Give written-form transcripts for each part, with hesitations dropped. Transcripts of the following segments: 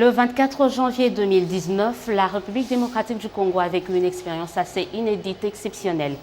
Le 24 janvier 2019, la République démocratique du Congo a vécu une expérience assez inédite, exceptionnelle,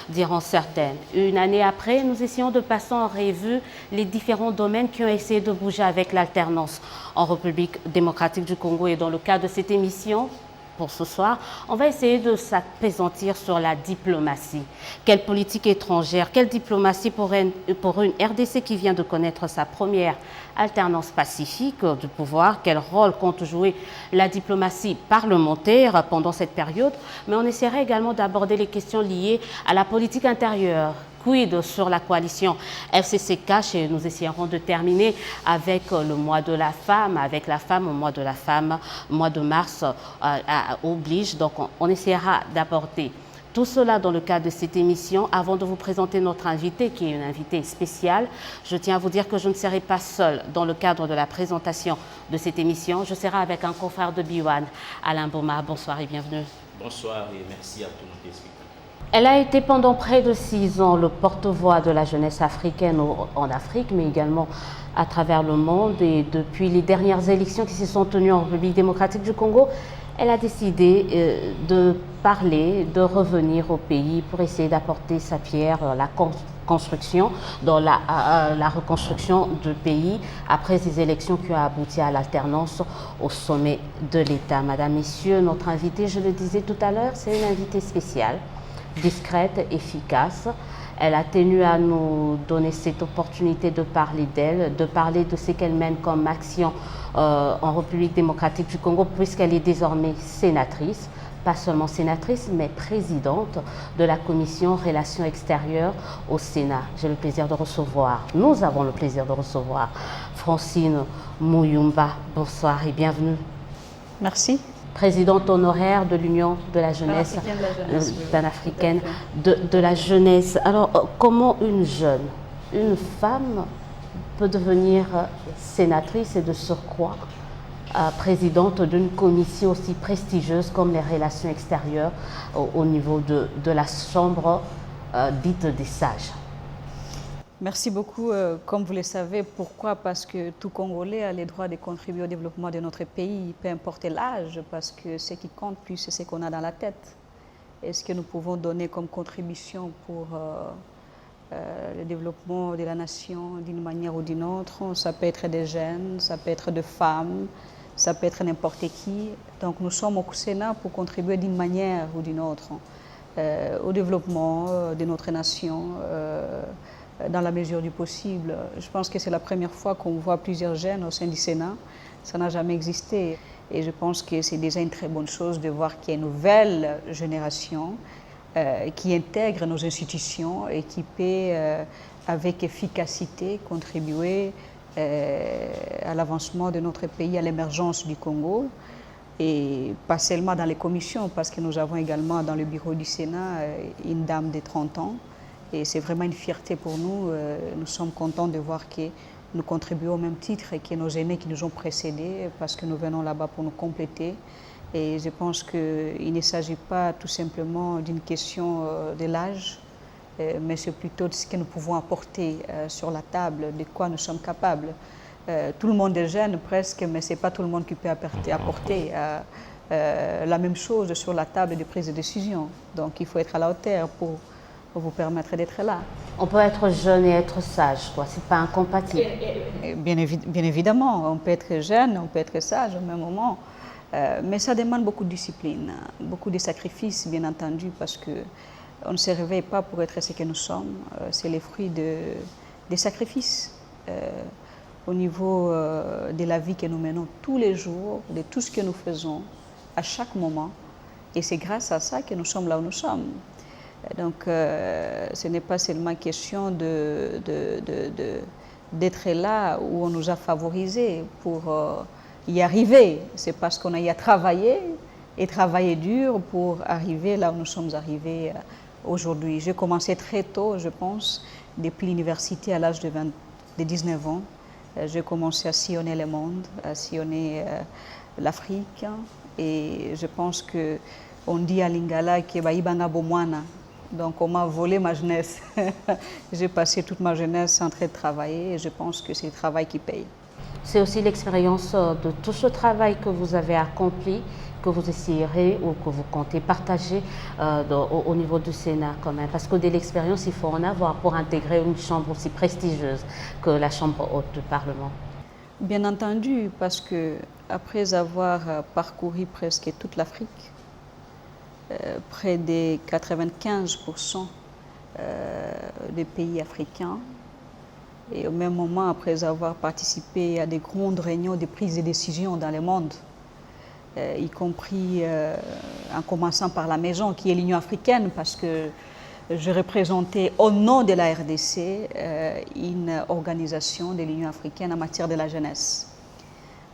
diront certaines. Une année après, nous essayons de passer en revue les différents domaines qui ont essayé de bouger avec l'alternance en République démocratique du Congo. Et dans le cadre de cette émission, pour ce soir, on va essayer de s'appesantir sur la diplomatie. Quelle politique étrangère, quelle diplomatie pour une RDC qui vient de connaître sa première alternance pacifique du pouvoir, quel rôle compte jouer la diplomatie parlementaire pendant cette période, mais on essaiera également d'aborder les questions liées à la politique intérieure. Quid sur la coalition FCC-CACH et nous essayerons de terminer avec le mois de la femme, avec la femme, au mois de la femme, mois de mars oblige. Donc on essaiera d'aborder tout cela dans le cadre de cette émission. Avant de vous présenter notre invité, qui est une invitée spéciale, je tiens à vous dire que je ne serai pas seule dans le cadre de la présentation de cette émission. Je serai avec un confrère de Biwan, Alain Boma. Bonsoir et bienvenue. Bonsoir et merci à tous nos téléspectateurs. Elle a été pendant près de 6 ans le porte-voix de la jeunesse africaine en Afrique, mais également à travers le monde. Et depuis les dernières élections qui se sont tenues en République démocratique du Congo, elle a décidé de parler, de revenir au pays pour essayer d'apporter sa pierre à la construction, dans la reconstruction du pays après ces élections qui ont abouti à l'alternance au sommet de l'État. Madame, Messieurs, notre invitée, je le disais tout à l'heure, c'est une invitée spéciale, discrète, efficace. Elle a tenu à nous donner cette opportunité de parler d'elle, de parler de ce qu'elle mène comme action en République démocratique du Congo, puisqu'elle est désormais sénatrice, pas seulement sénatrice, mais présidente de la commission Relations extérieures au Sénat. J'ai le plaisir de recevoir, nous avons le plaisir de recevoir Francine Muyumba. Bonsoir et bienvenue. Merci. Présidente honoraire de l'Union de la jeunesse panafricaine de la jeunesse. Alors, comment une jeune, une femme peut devenir sénatrice et de surcroît présidente d'une commission aussi prestigieuse comme les relations extérieures au niveau de la chambre dite des sages? Merci beaucoup. Comme vous le savez, pourquoi? Parce que tout Congolais a le droit de contribuer au développement de notre pays, peu importe l'âge, parce que ce qui compte plus, c'est ce qu'on a dans la tête. Et ce que nous pouvons donner comme contribution pour le développement de la nation d'une manière ou d'une autre. Ça peut être des jeunes, ça peut être des femmes, ça peut être n'importe qui. Donc nous sommes au Sénat pour contribuer d'une manière ou d'une autre au développement de notre nation, dans la mesure du possible. Je pense que c'est la première fois qu'on voit plusieurs jeunes au sein du Sénat. Ça n'a jamais existé. Et je pense que c'est déjà une très bonne chose de voir qu'il y a une nouvelle génération qui intègre nos institutions et qui peut, avec efficacité, contribuer à l'avancement de notre pays, à l'émergence du Congo. Et pas seulement dans les commissions, parce que nous avons également dans le bureau du Sénat une dame de 30 ans. Et c'est vraiment une fierté pour nous. Nous sommes contents de voir que nous contribuons au même titre que nos aînés qui nous ont précédés, parce que nous venons là-bas pour nous compléter. Et je pense qu'il ne s'agit pas tout simplement d'une question de l'âge, mais c'est plutôt de ce que nous pouvons apporter sur la table, de quoi nous sommes capables. Tout le monde est jeune presque, mais ce n'est pas tout le monde qui peut apporter la même chose sur la table de prise de décision. Donc il faut être à la hauteur pour vous permettre d'être là. On peut être jeune et être sage, quoi. C'est pas incompatible. Bien évidemment, on peut être jeune, on peut être sage au même moment, mais ça demande beaucoup de discipline, beaucoup de sacrifices, bien entendu, parce qu'on ne se réveille pas pour être ce que nous sommes. C'est les fruits des sacrifices au niveau de la vie que nous menons tous les jours, de tout ce que nous faisons à chaque moment. Et c'est grâce à ça que nous sommes là où nous sommes. Donc, ce n'est pas seulement question d'être là où on nous a favorisés pour y arriver. C'est parce qu'on a y à travailler et travailler dur pour arriver là où nous sommes arrivés aujourd'hui. J'ai commencé très tôt, je pense, depuis l'université à l'âge de 19 ans. J'ai commencé à sillonner le monde, à sillonner l'Afrique. Et je pense qu'on dit à Lingala que Baïbanga Bomwana. Donc on m'a volé ma jeunesse. J'ai passé toute ma jeunesse en train de travailler et je pense que c'est le travail qui paye. C'est aussi l'expérience de tout ce travail que vous avez accompli, que vous essayerez ou que vous comptez partager au niveau du Sénat quand même. Parce que de l'expérience, il faut en avoir pour intégrer une chambre aussi prestigieuse que la Chambre haute du Parlement. Bien entendu, parce que après avoir parcouru presque toute l'Afrique, près des 95% des pays africains, et au même moment, après avoir participé à des grandes réunions de prise de décision dans le monde, y compris en commençant par la maison qui est l'Union africaine, parce que je représentais au nom de la RDC une organisation de l'Union africaine en matière de la jeunesse.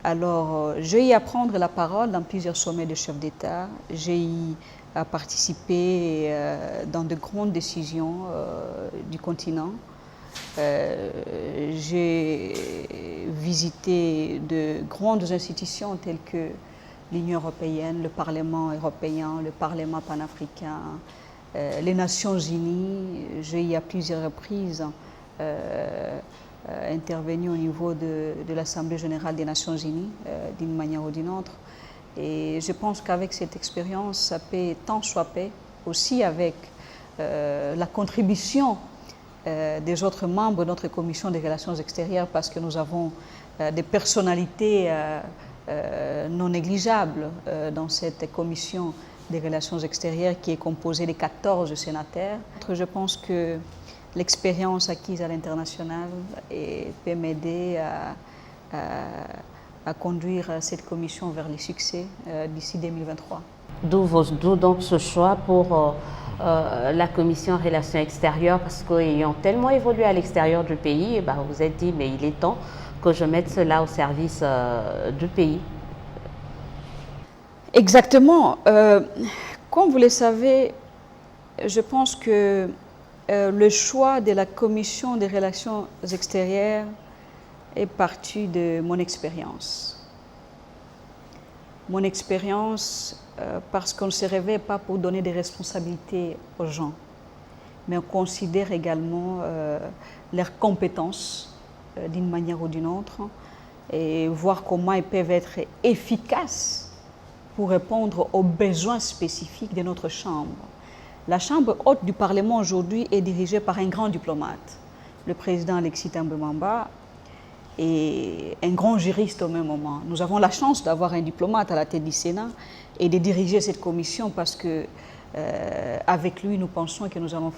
Alors, j'ai eu à prendre la parole dans plusieurs sommets de chefs d'État, j'ai eu à participer dans de grandes décisions du continent. J'ai visité de grandes institutions telles que l'Union européenne, le Parlement européen, le Parlement panafricain, les Nations unies. J'ai eu à plusieurs reprises intervenu au niveau de l'Assemblée générale des Nations unies, d'une manière ou d'une autre. Et je pense qu'avec cette expérience, ça peut tant soit peu, aussi avec la contribution des autres membres de notre commission des relations extérieures, parce que nous avons des personnalités non négligeables dans cette commission des relations extérieures qui est composée de 14 sénateurs. Je pense que l'expérience acquise à l'international peut m'aider à conduire cette commission vers les succès d'ici 2023. D'où donc ce choix pour la commission relations extérieures, parce qu'ayant tellement évolué à l'extérieur du pays, vous vous êtes dit, mais il est temps que je mette cela au service du pays. Exactement. Comme vous le savez, je pense que le choix de la commission des relations extérieures est parti de mon expérience. Mon expérience, parce qu'on ne se réveille pas pour donner des responsabilités aux gens, mais on considère également leurs compétences d'une manière ou d'une autre et voir comment ils peuvent être efficaces pour répondre aux besoins spécifiques de notre Chambre. La Chambre haute du Parlement aujourd'hui est dirigée par un grand diplomate, le président Alexis Thambwe Mwamba, et un grand juriste au même moment. Nous avons la chance d'avoir un diplomate à la tête du Sénat et de diriger cette commission parce que avec lui, nous pensons que nous allons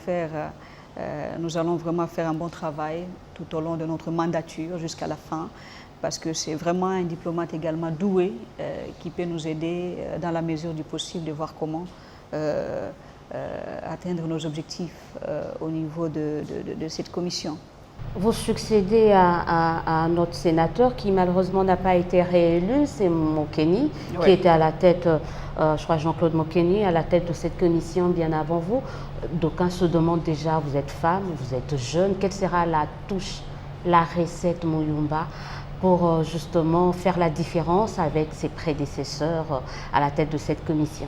vraiment faire un bon travail tout au long de notre mandature jusqu'à la fin, parce que c'est vraiment un diplomate également doué qui peut nous aider dans la mesure du possible de voir comment atteindre nos objectifs au niveau de cette commission. Vous succédez à notre sénateur qui malheureusement n'a pas été réélu, c'est Mokeni, qui était à la tête, je crois Jean-Claude Mokeni, à la tête de cette commission bien avant vous. D'aucuns se demandent déjà, vous êtes femme, vous êtes jeune, quelle sera la touche, la recette Muyumba pour justement faire la différence avec ses prédécesseurs à la tête de cette commission?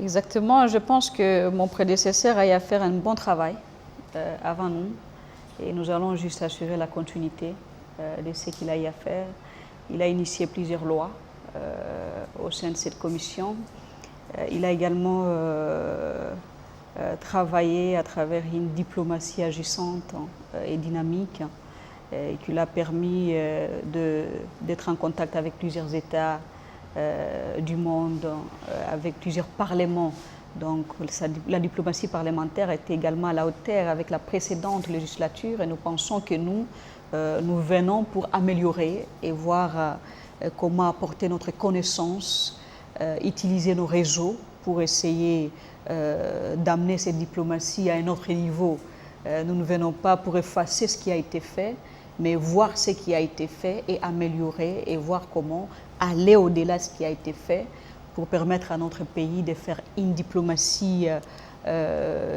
Exactement, je pense que mon prédécesseur a eu à faire un bon travail avant nous. Et nous allons juste assurer la continuité de ce qu'il a eu à faire. Il a initié plusieurs lois au sein de cette commission. Il a également travaillé à travers une diplomatie agissante et dynamique qui lui a permis d'être en contact avec plusieurs États du monde, avec plusieurs parlements. Donc la diplomatie parlementaire était également à la hauteur avec la précédente législature et nous pensons que nous venons pour améliorer et voir comment apporter notre connaissance, utiliser nos réseaux pour essayer d'amener cette diplomatie à un autre niveau. Nous ne venons pas pour effacer ce qui a été fait, mais voir ce qui a été fait et améliorer et voir comment aller au-delà de ce qui a été fait pour permettre à notre pays de faire une diplomatie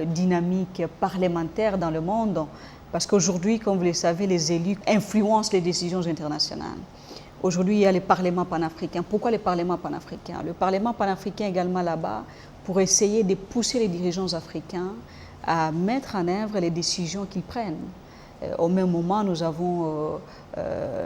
dynamique parlementaire dans le monde. Parce qu'aujourd'hui, comme vous le savez, les élus influencent les décisions internationales. Aujourd'hui, il y a le Parlement panafricain. Pourquoi le Parlement panafricain? Le Parlement panafricain également là-bas pour essayer de pousser les dirigeants africains à mettre en œuvre les décisions qu'ils prennent. Au même moment, nous avons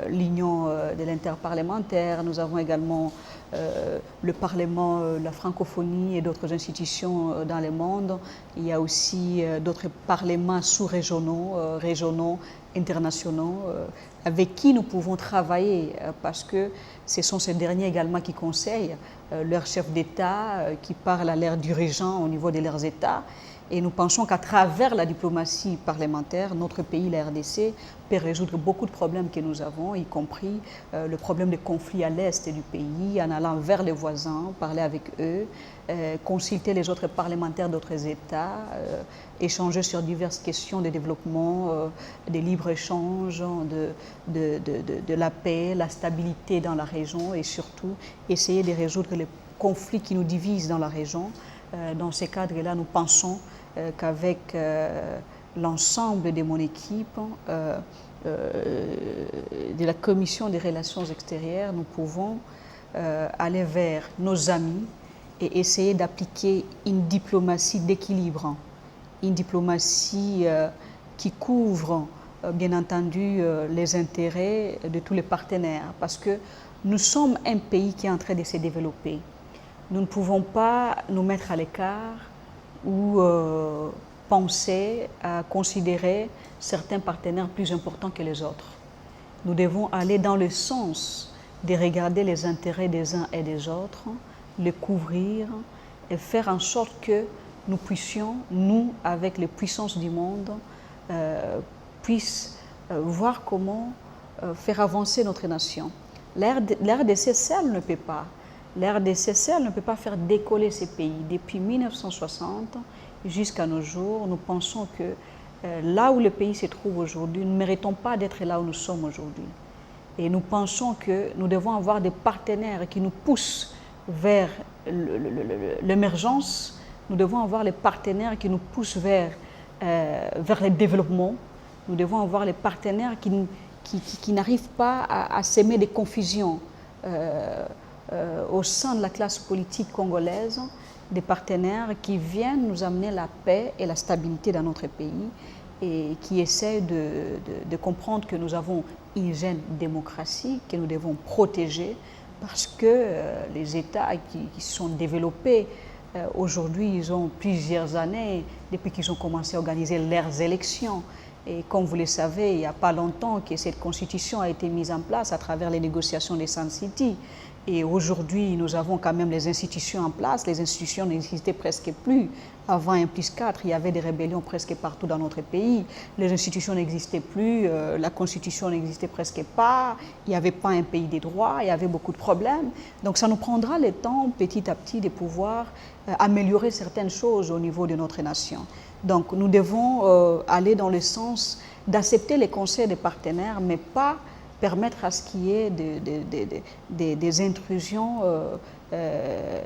l'Union de l'interparlementaire, nous avons également le Parlement, la francophonie et d'autres institutions dans le monde. Il y a aussi d'autres parlements sous-régionaux, régionaux, internationaux, avec qui nous pouvons travailler parce que ce sont ces derniers également qui conseillent leurs chefs d'État, qui parlent à leurs dirigeants au niveau de leurs États. Et nous pensons qu'à travers la diplomatie parlementaire, notre pays, la RDC, peut résoudre beaucoup de problèmes que nous avons, y compris le problème de conflits à l'est du pays, en allant vers les voisins, parler avec eux, consulter les autres parlementaires d'autres États, échanger sur diverses questions de développement, de libre-échange, de la paix, la stabilité dans la région et surtout essayer de résoudre les conflits qui nous divisent dans la région. Dans ces cadres-là, nous pensons qu'avec l'ensemble de mon équipe, de la Commission des relations extérieures, nous pouvons aller vers nos amis et essayer d'appliquer une diplomatie d'équilibre, une diplomatie qui couvre bien entendu les intérêts de tous les partenaires, parce que nous sommes un pays qui est en train de se développer. Nous ne pouvons pas nous mettre à l'écart ou penser à considérer certains partenaires plus importants que les autres. Nous devons aller dans le sens de regarder les intérêts des uns et des autres, les couvrir et faire en sorte que nous puissions, nous, avec les puissances du monde, puissent voir comment faire avancer notre nation. L'RDC seul ne peut pas. L'RDC seul ne peut pas faire décoller ces pays. Depuis 1960 jusqu'à nos jours, nous pensons que là où le pays se trouve aujourd'hui, nous ne méritons pas d'être là où nous sommes aujourd'hui. Et nous pensons que nous devons avoir des partenaires qui nous poussent vers l'émergence. Nous devons avoir les partenaires qui nous poussent vers le développement. Nous devons avoir les partenaires qui n'arrivent pas à s'aimer des confusions au sein de la classe politique congolaise, des partenaires qui viennent nous amener la paix et la stabilité dans notre pays et qui essaient de comprendre que nous avons une jeune démocratie que nous devons protéger parce que les États qui sont développés aujourd'hui, ils ont plusieurs années depuis qu'ils ont commencé à organiser leurs élections. Et comme vous le savez, il n'y a pas longtemps que cette constitution a été mise en place à travers les négociations des Sun City. Et aujourd'hui, nous avons quand même les institutions en place. Les institutions n'existaient presque plus. Avant 1+4, il y avait des rébellions presque partout dans notre pays. Les institutions n'existaient plus, la constitution n'existait presque pas, il n'y avait pas un pays des droits, il y avait beaucoup de problèmes. Donc ça nous prendra le temps petit à petit de pouvoir améliorer certaines choses au niveau de notre nation. Donc nous devons aller dans le sens d'accepter les conseils des partenaires, mais pas permettre à ce qu'il y ait des intrusions,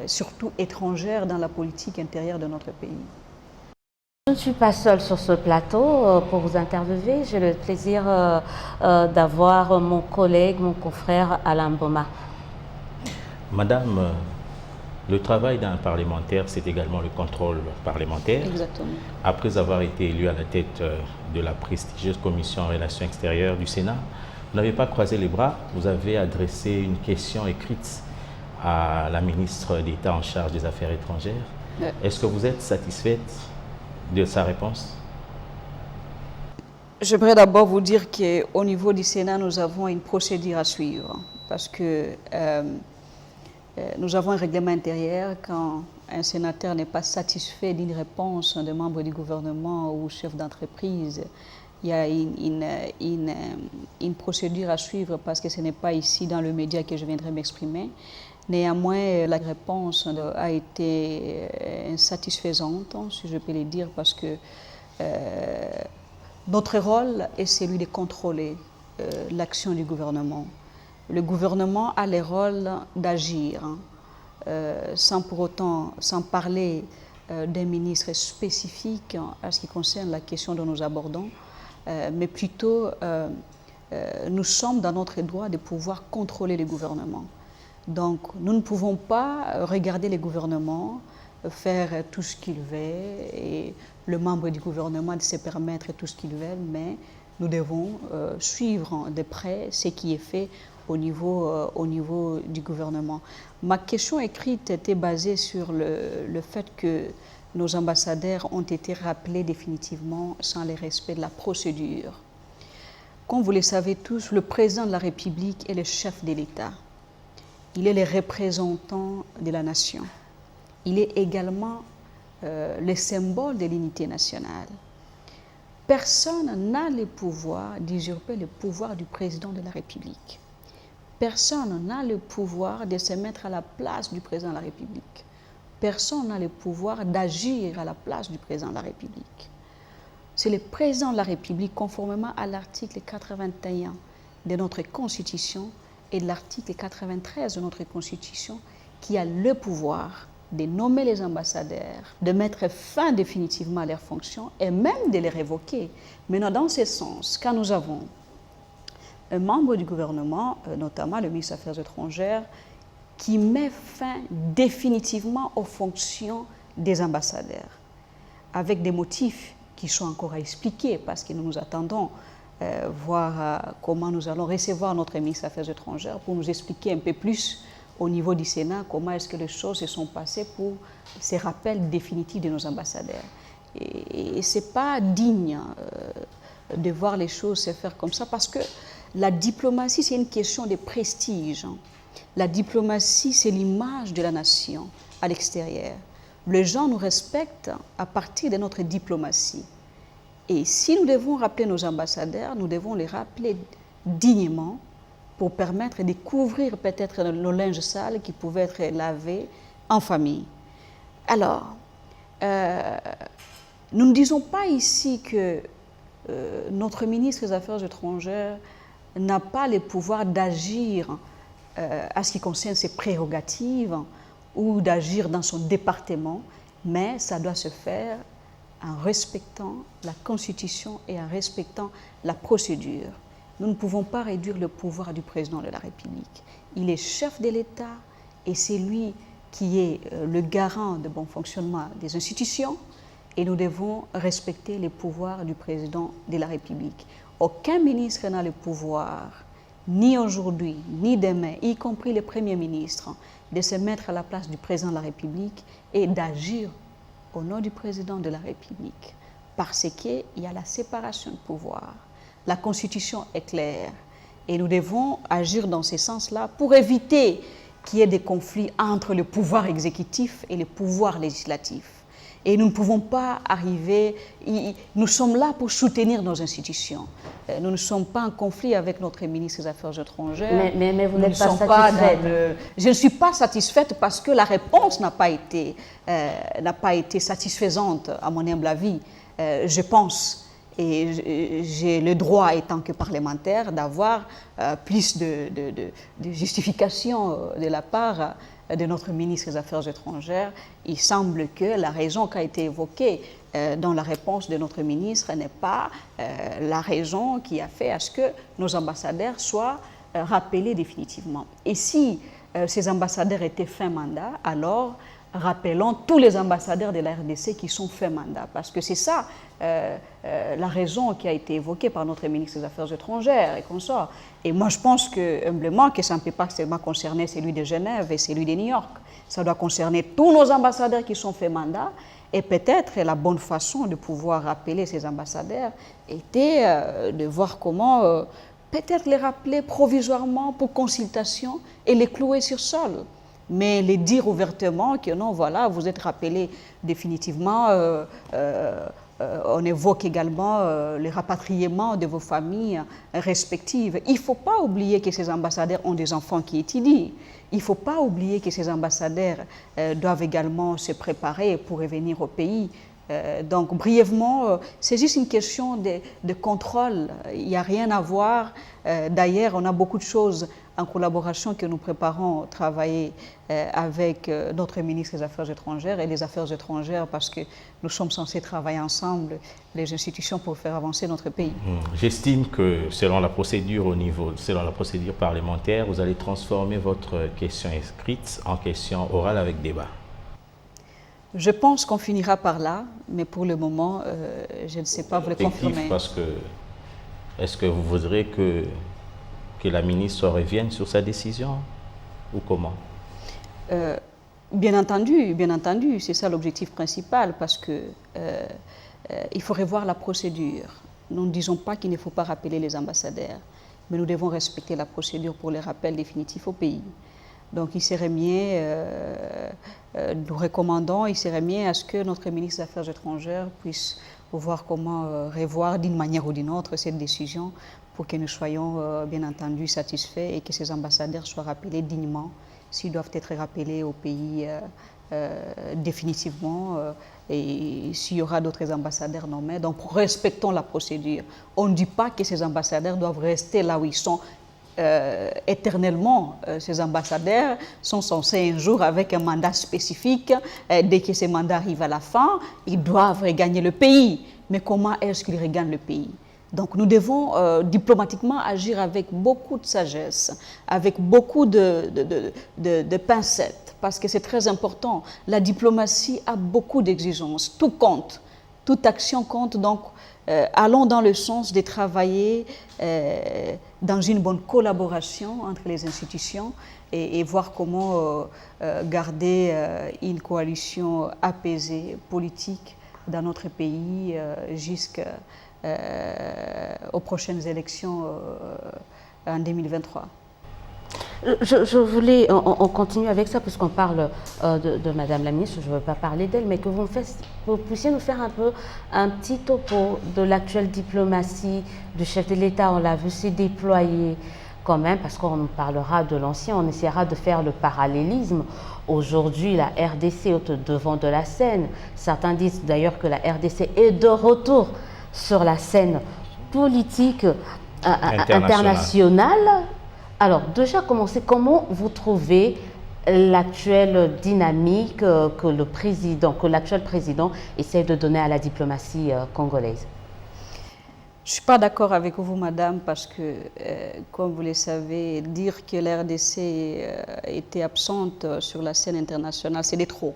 surtout étrangères, dans la politique intérieure de notre pays. Je ne suis pas seule sur ce plateau pour vous interviewer. J'ai le plaisir d'avoir mon collègue, mon confrère Alain Boma. Madame, le travail d'un parlementaire, c'est également le contrôle parlementaire. Exactement. Après avoir été élu à la tête de la prestigieuse commission en relations extérieures du Sénat, vous n'avez pas croisé les bras, vous avez adressé une question écrite à la ministre d'État en charge des Affaires étrangères. Ouais. Est-ce que vous êtes satisfaite de sa réponse? J'aimerais d'abord vous dire qu'au niveau du Sénat, nous avons une procédure à suivre parce que nous avons un règlement intérieur. Quand un sénateur n'est pas satisfait d'une réponse d'un membre du gouvernement ou chef d'entreprise, il y a une procédure à suivre parce que ce n'est pas ici dans le média que je viendrai m'exprimer. Néanmoins, la réponse a été insatisfaisante, si je peux le dire, parce que notre rôle est celui de contrôler l'action du gouvernement. Le gouvernement a le rôle d'agir, sans pour autant, sans parler d'un ministre spécifique à ce qui concerne la question dont nous abordons, mais plutôt nous sommes dans notre droit de pouvoir contrôler le gouvernement. Donc nous ne pouvons pas regarder les gouvernements faire tout ce qu'ils veulent et le membre du gouvernement de se permettre tout ce qu'ils veulent, mais nous devons suivre de près ce qui est fait au niveau du gouvernement. Ma question écrite était basée sur le fait que nos ambassadeurs ont été rappelés définitivement sans le respect de la procédure. Comme vous le savez tous, le président de la République est le chef de l'État. Il est le représentant de la nation. Il est également le symbole de l'unité nationale. Personne n'a le pouvoir d'usurper le pouvoir du président de la République. Personne n'a le pouvoir de se mettre à la place du président de la République. Personne n'a le pouvoir d'agir à la place du président de la République. C'est le président de la République, conformément à l'article 81 de notre Constitution et de l'article 93 de notre Constitution, qui a le pouvoir de nommer les ambassadeurs, de mettre fin définitivement à leurs fonctions et même de les révoquer. Maintenant, dans ce sens, quand nous avons un membre du gouvernement, notamment le ministre des Affaires étrangères, qui met fin définitivement aux fonctions des ambassadeurs, avec des motifs qui sont encore à expliquer, parce que nous attendons voir comment nous allons recevoir notre ministre des Affaires étrangères pour nous expliquer un peu plus au niveau du Sénat comment est-ce que les choses se sont passées pour ces rappels définitifs de nos ambassadeurs. Et ce n'est pas digne de voir les choses se faire comme ça, parce que la diplomatie, c'est une question de prestige. La diplomatie, c'est l'image de la nation à l'extérieur. Les gens nous respectent à partir de notre diplomatie. Et si nous devons rappeler nos ambassadeurs, nous devons les rappeler dignement pour permettre de couvrir peut-être nos linges sales qui pouvaient être lavés en famille. Alors, nous ne disons pas ici que notre ministre des Affaires étrangères n'a pas le pouvoir d'agir à ce qui concerne ses prérogatives ou d'agir dans son département, mais ça doit se faire en respectant la Constitution et en respectant la procédure. Nous ne pouvons pas réduire le pouvoir du président de la République. Il est chef de l'État et c'est lui qui est le garant de bon fonctionnement des institutions, et nous devons respecter les pouvoirs du président de la République. Aucun ministre n'a le pouvoir, ni aujourd'hui, ni demain, y compris le Premier ministre, de se mettre à la place du président de la République et d'agir au nom du président de la République, parce qu'il y a la séparation de pouvoir. La Constitution est claire et nous devons agir dans ce sens-là pour éviter qu'il y ait des conflits entre le pouvoir exécutif et le pouvoir législatif. Et nous ne pouvons pas arriver, nous sommes là pour soutenir nos institutions. Nous ne sommes pas en conflit avec notre ministre des Affaires étrangères. Mais vous n'êtes pas satisfaite. Je ne suis pas satisfaite parce que la réponse n'a pas été satisfaisante, à mon humble avis. Je pense, et j'ai le droit, étant que parlementaire, d'avoir plus de justifications de la part de notre ministre des Affaires étrangères. Il semble que la raison qui a été évoquée dans la réponse de notre ministre n'est pas la raison qui a fait à ce que nos ambassadeurs soient rappelés définitivement. Et si ces ambassadeurs étaient fin mandat, alors rappelons tous les ambassadeurs de la RDC qui sont fin mandat, parce que c'est ça la raison qui a été évoquée par notre ministre des Affaires étrangères et consorts. Et moi, je pense que, humblement, que ça ne peut pas seulement concerner celui de Genève et celui de New York. Ça doit concerner tous nos ambassadeurs qui sont fait mandat. Et peut-être la bonne façon de pouvoir rappeler ces ambassadeurs était de voir comment peut-être les rappeler provisoirement pour consultation et les clouer sur sol. Mais les dire ouvertement que non, voilà, vous êtes rappelés définitivement. On évoque également le rapatriement de vos familles respectives. Il ne faut pas oublier que ces ambassadeurs ont des enfants qui étudient. Il ne faut pas oublier que ces ambassadeurs doivent également se préparer pour revenir au pays. Donc, brièvement, c'est juste une question de contrôle. Il n'y a rien à voir. D'ailleurs, on a beaucoup de choses en collaboration que nous préparons travailler avec notre ministre des Affaires étrangères et des Affaires étrangères, parce que nous sommes censés travailler ensemble, les institutions, pour faire avancer notre pays. J'estime que selon la procédure parlementaire, vous allez transformer votre question écrite en question orale avec débat. Je pense qu'on finira par là, mais pour le moment, je ne sais pas vous le confirmer. Parce que Est-ce que vous voudrez que la ministre revienne sur sa décision ou comment? Bien entendu, c'est ça l'objectif principal, parce que il faut revoir la procédure. Nous ne disons pas qu'il ne faut pas rappeler les ambassadeurs, mais nous devons respecter la procédure pour les rappels définitifs au pays. Donc il serait mieux, nous recommandons, il serait mieux à ce que notre ministre des Affaires étrangères puisse voir comment revoir d'une manière ou d'une autre cette décision pour que nous soyons bien entendu satisfaits et que ces ambassadeurs soient rappelés dignement s'ils doivent être rappelés au pays définitivement et s'il y aura d'autres ambassadeurs nommés. Donc respectons la procédure. On ne dit pas que ces ambassadeurs doivent rester là où ils sont éternellement. Ces ambassadeurs sont censés un jour, avec un mandat spécifique, dès que ces mandats arrivent à la fin, ils doivent regagner le pays. Mais comment est-ce qu'ils regagnent le pays? Donc nous devons diplomatiquement agir avec beaucoup de sagesse, avec beaucoup de pincettes, parce que c'est très important. La diplomatie a beaucoup d'exigences, tout compte, toute action compte. Donc allons dans le sens de travailler dans une bonne collaboration entre les institutions et voir comment garder une coalition apaisée, politique, dans notre pays jusqu'aux prochaines élections en 2023. Je voulais, on continue avec ça puisqu'on parle de Madame la Ministre, je ne veux pas parler d'elle, mais que vous puissiez nous faire un petit topo de l'actuelle diplomatie du chef de l'État. On l'a vu se déployer quand même, parce qu'on parlera de l'ancien, on essaiera de faire le parallélisme. Aujourd'hui, la RDC est au devant de la scène. Certains disent d'ailleurs que la RDC est de retour sur la scène politique internationale. Alors, déjà, comment vous trouvez l'actuelle dynamique que l'actuel président essaie de donner à la diplomatie congolaise? Je ne suis pas d'accord avec vous, madame, parce que, comme vous le savez, dire que la RDC était absente sur la scène internationale, c'est de trop.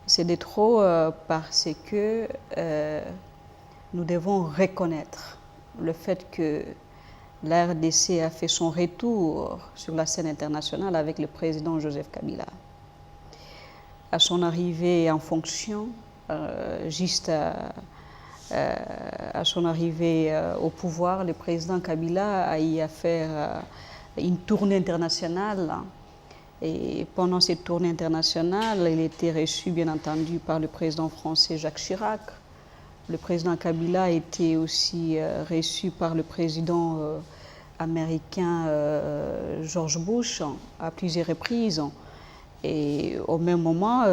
C'est de trop parce que nous devons reconnaître le fait que la RDC a fait son retour sur la scène internationale avec le président Joseph Kabila. À son arrivée en fonction, juste à son arrivée au pouvoir, le président Kabila a eu à faire une tournée internationale. Et pendant cette tournée internationale, il était reçu bien entendu par le président français Jacques Chirac. Le président Kabila a été aussi reçu par le président américain George Bush à plusieurs reprises. Et au même moment,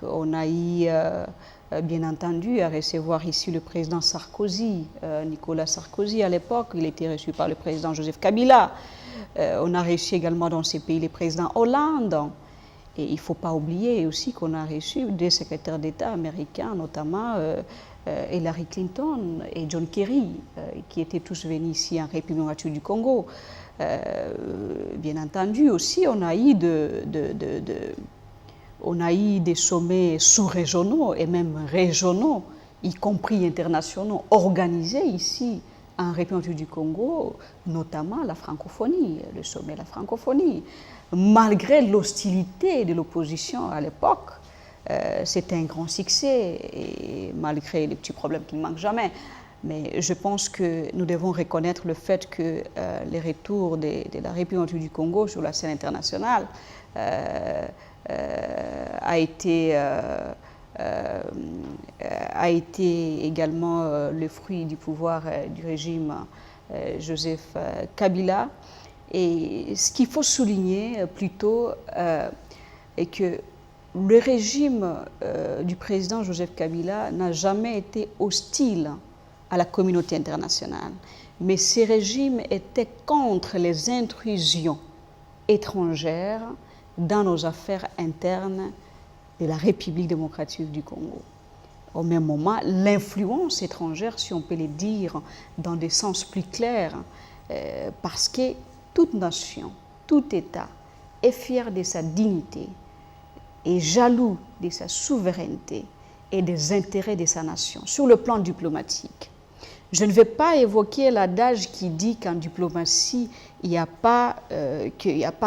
on a eu bien entendu à recevoir ici le président Sarkozy, Nicolas Sarkozy à l'époque. Il était reçu par le président Joseph Kabila. On a reçu également dans ces pays le président Hollande. Et il ne faut pas oublier aussi qu'on a reçu des secrétaires d'État américains, notamment Hillary Clinton et John Kerry, qui étaient tous venus ici en République démocratique du Congo. Bien entendu aussi, on a eu des sommets sous-régionaux et même régionaux, y compris internationaux, organisés ici en République du Congo, notamment la francophonie, le sommet de la francophonie. Malgré l'hostilité de l'opposition à l'époque, c'était un grand succès, et malgré les petits problèmes qui ne manquent jamais. Mais je pense que nous devons reconnaître le fait que le retour de la République du Congo sur la scène internationale a été également le fruit du pouvoir du régime Joseph Kabila. Et ce qu'il faut souligner plutôt est que le régime du président Joseph Kabila n'a jamais été hostile à la communauté internationale. Mais ce régime était contre les intrusions étrangères dans nos affaires internes de la République démocratique du Congo. Au même moment, l'influence étrangère, si on peut le dire dans des sens plus clairs, parce que toute nation, tout État est fier de sa dignité, est jaloux de sa souveraineté et des intérêts de sa nation sur le plan diplomatique. Je ne vais pas évoquer l'adage qui dit qu'en diplomatie, il n'y a pas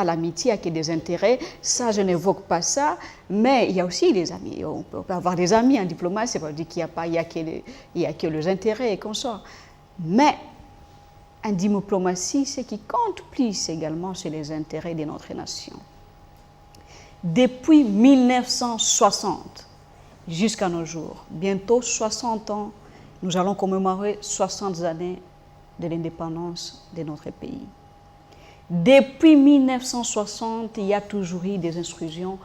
l'amitié, il y a des intérêts. Ça, je n'évoque pas ça. Mais il y a aussi des amis. On peut avoir des amis en diplomatie, ça ne veut pas dire qu'il n'y a que les intérêts et qu'on sort. Mais en diplomatie, ce qui compte plus également, c'est les intérêts de notre nation. Depuis 1960 jusqu'à nos jours, bientôt 60 ans, nous allons commémorer 60 années de l'indépendance de notre pays. Depuis 1960, il y a toujours eu des intrusions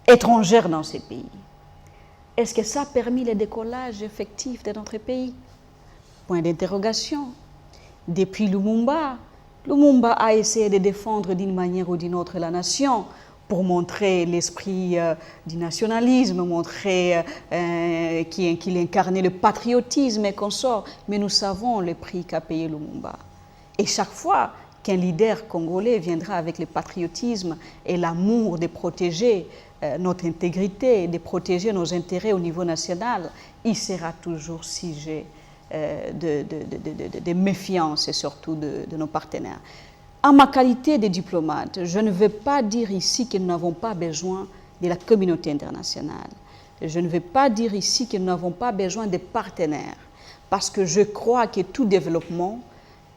étrangères dans ces pays. Est-ce que ça a permis le décollage effectif de notre pays? Point d'interrogation. Depuis Lumumba a essayé de défendre d'une manière ou d'une autre la nation pour montrer l'esprit du nationalisme, montrer qu'il incarnait le patriotisme et consort. Mais nous savons le prix qu'a payé Lumumba. Et chaque fois qu'un leader congolais viendra avec le patriotisme et l'amour de protéger notre intégrité, de protéger nos intérêts au niveau national, il sera toujours sujet de méfiance et surtout de nos partenaires. En ma qualité de diplomate, je ne veux pas dire ici que nous n'avons pas besoin de la communauté internationale. Je ne veux pas dire ici que nous n'avons pas besoin de partenaires, parce que je crois que tout développement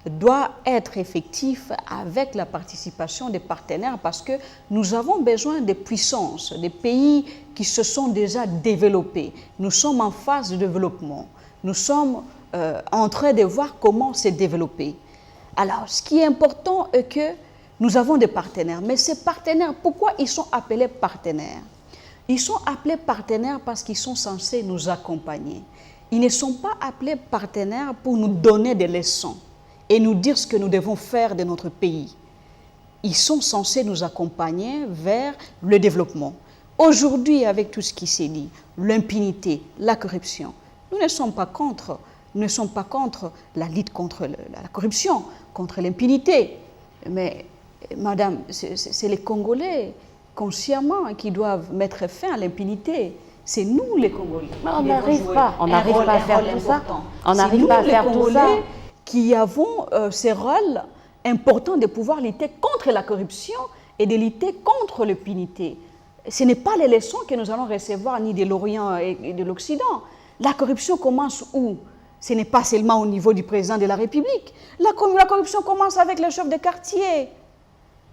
doit être effectif avec la participation des partenaires, parce que nous avons besoin de puissances, des pays qui se sont déjà développés. Nous sommes en phase de développement. Nous sommes en train de voir comment se développer. Alors, ce qui est important est que nous avons des partenaires. Mais ces partenaires, pourquoi ils sont appelés partenaires? Ils sont appelés partenaires parce qu'ils sont censés nous accompagner. Ils ne sont pas appelés partenaires pour nous donner des leçons et nous dire ce que nous devons faire de notre pays. Ils sont censés nous accompagner vers le développement. Aujourd'hui, avec tout ce qui s'est dit, l'impunité, la corruption, nous ne sommes pas contre. Nous ne sommes pas contre la lutte contre la corruption, contre l'impunité. Mais, madame, c'est les Congolais, consciemment, qui doivent mettre fin à l'impunité. C'est nous, les Congolais. Mais on n'arrive pas à faire tout ça. On n'arrive pas à faire tout ça. Qui avons ce rôle important de pouvoir lutter contre la corruption et de lutter contre l'impunité. Ce n'est pas les leçons que nous allons recevoir ni de l'Orient et de l'Occident. La corruption commence où? Ce n'est pas seulement au niveau du président de la République. La corruption commence avec les chefs de quartier.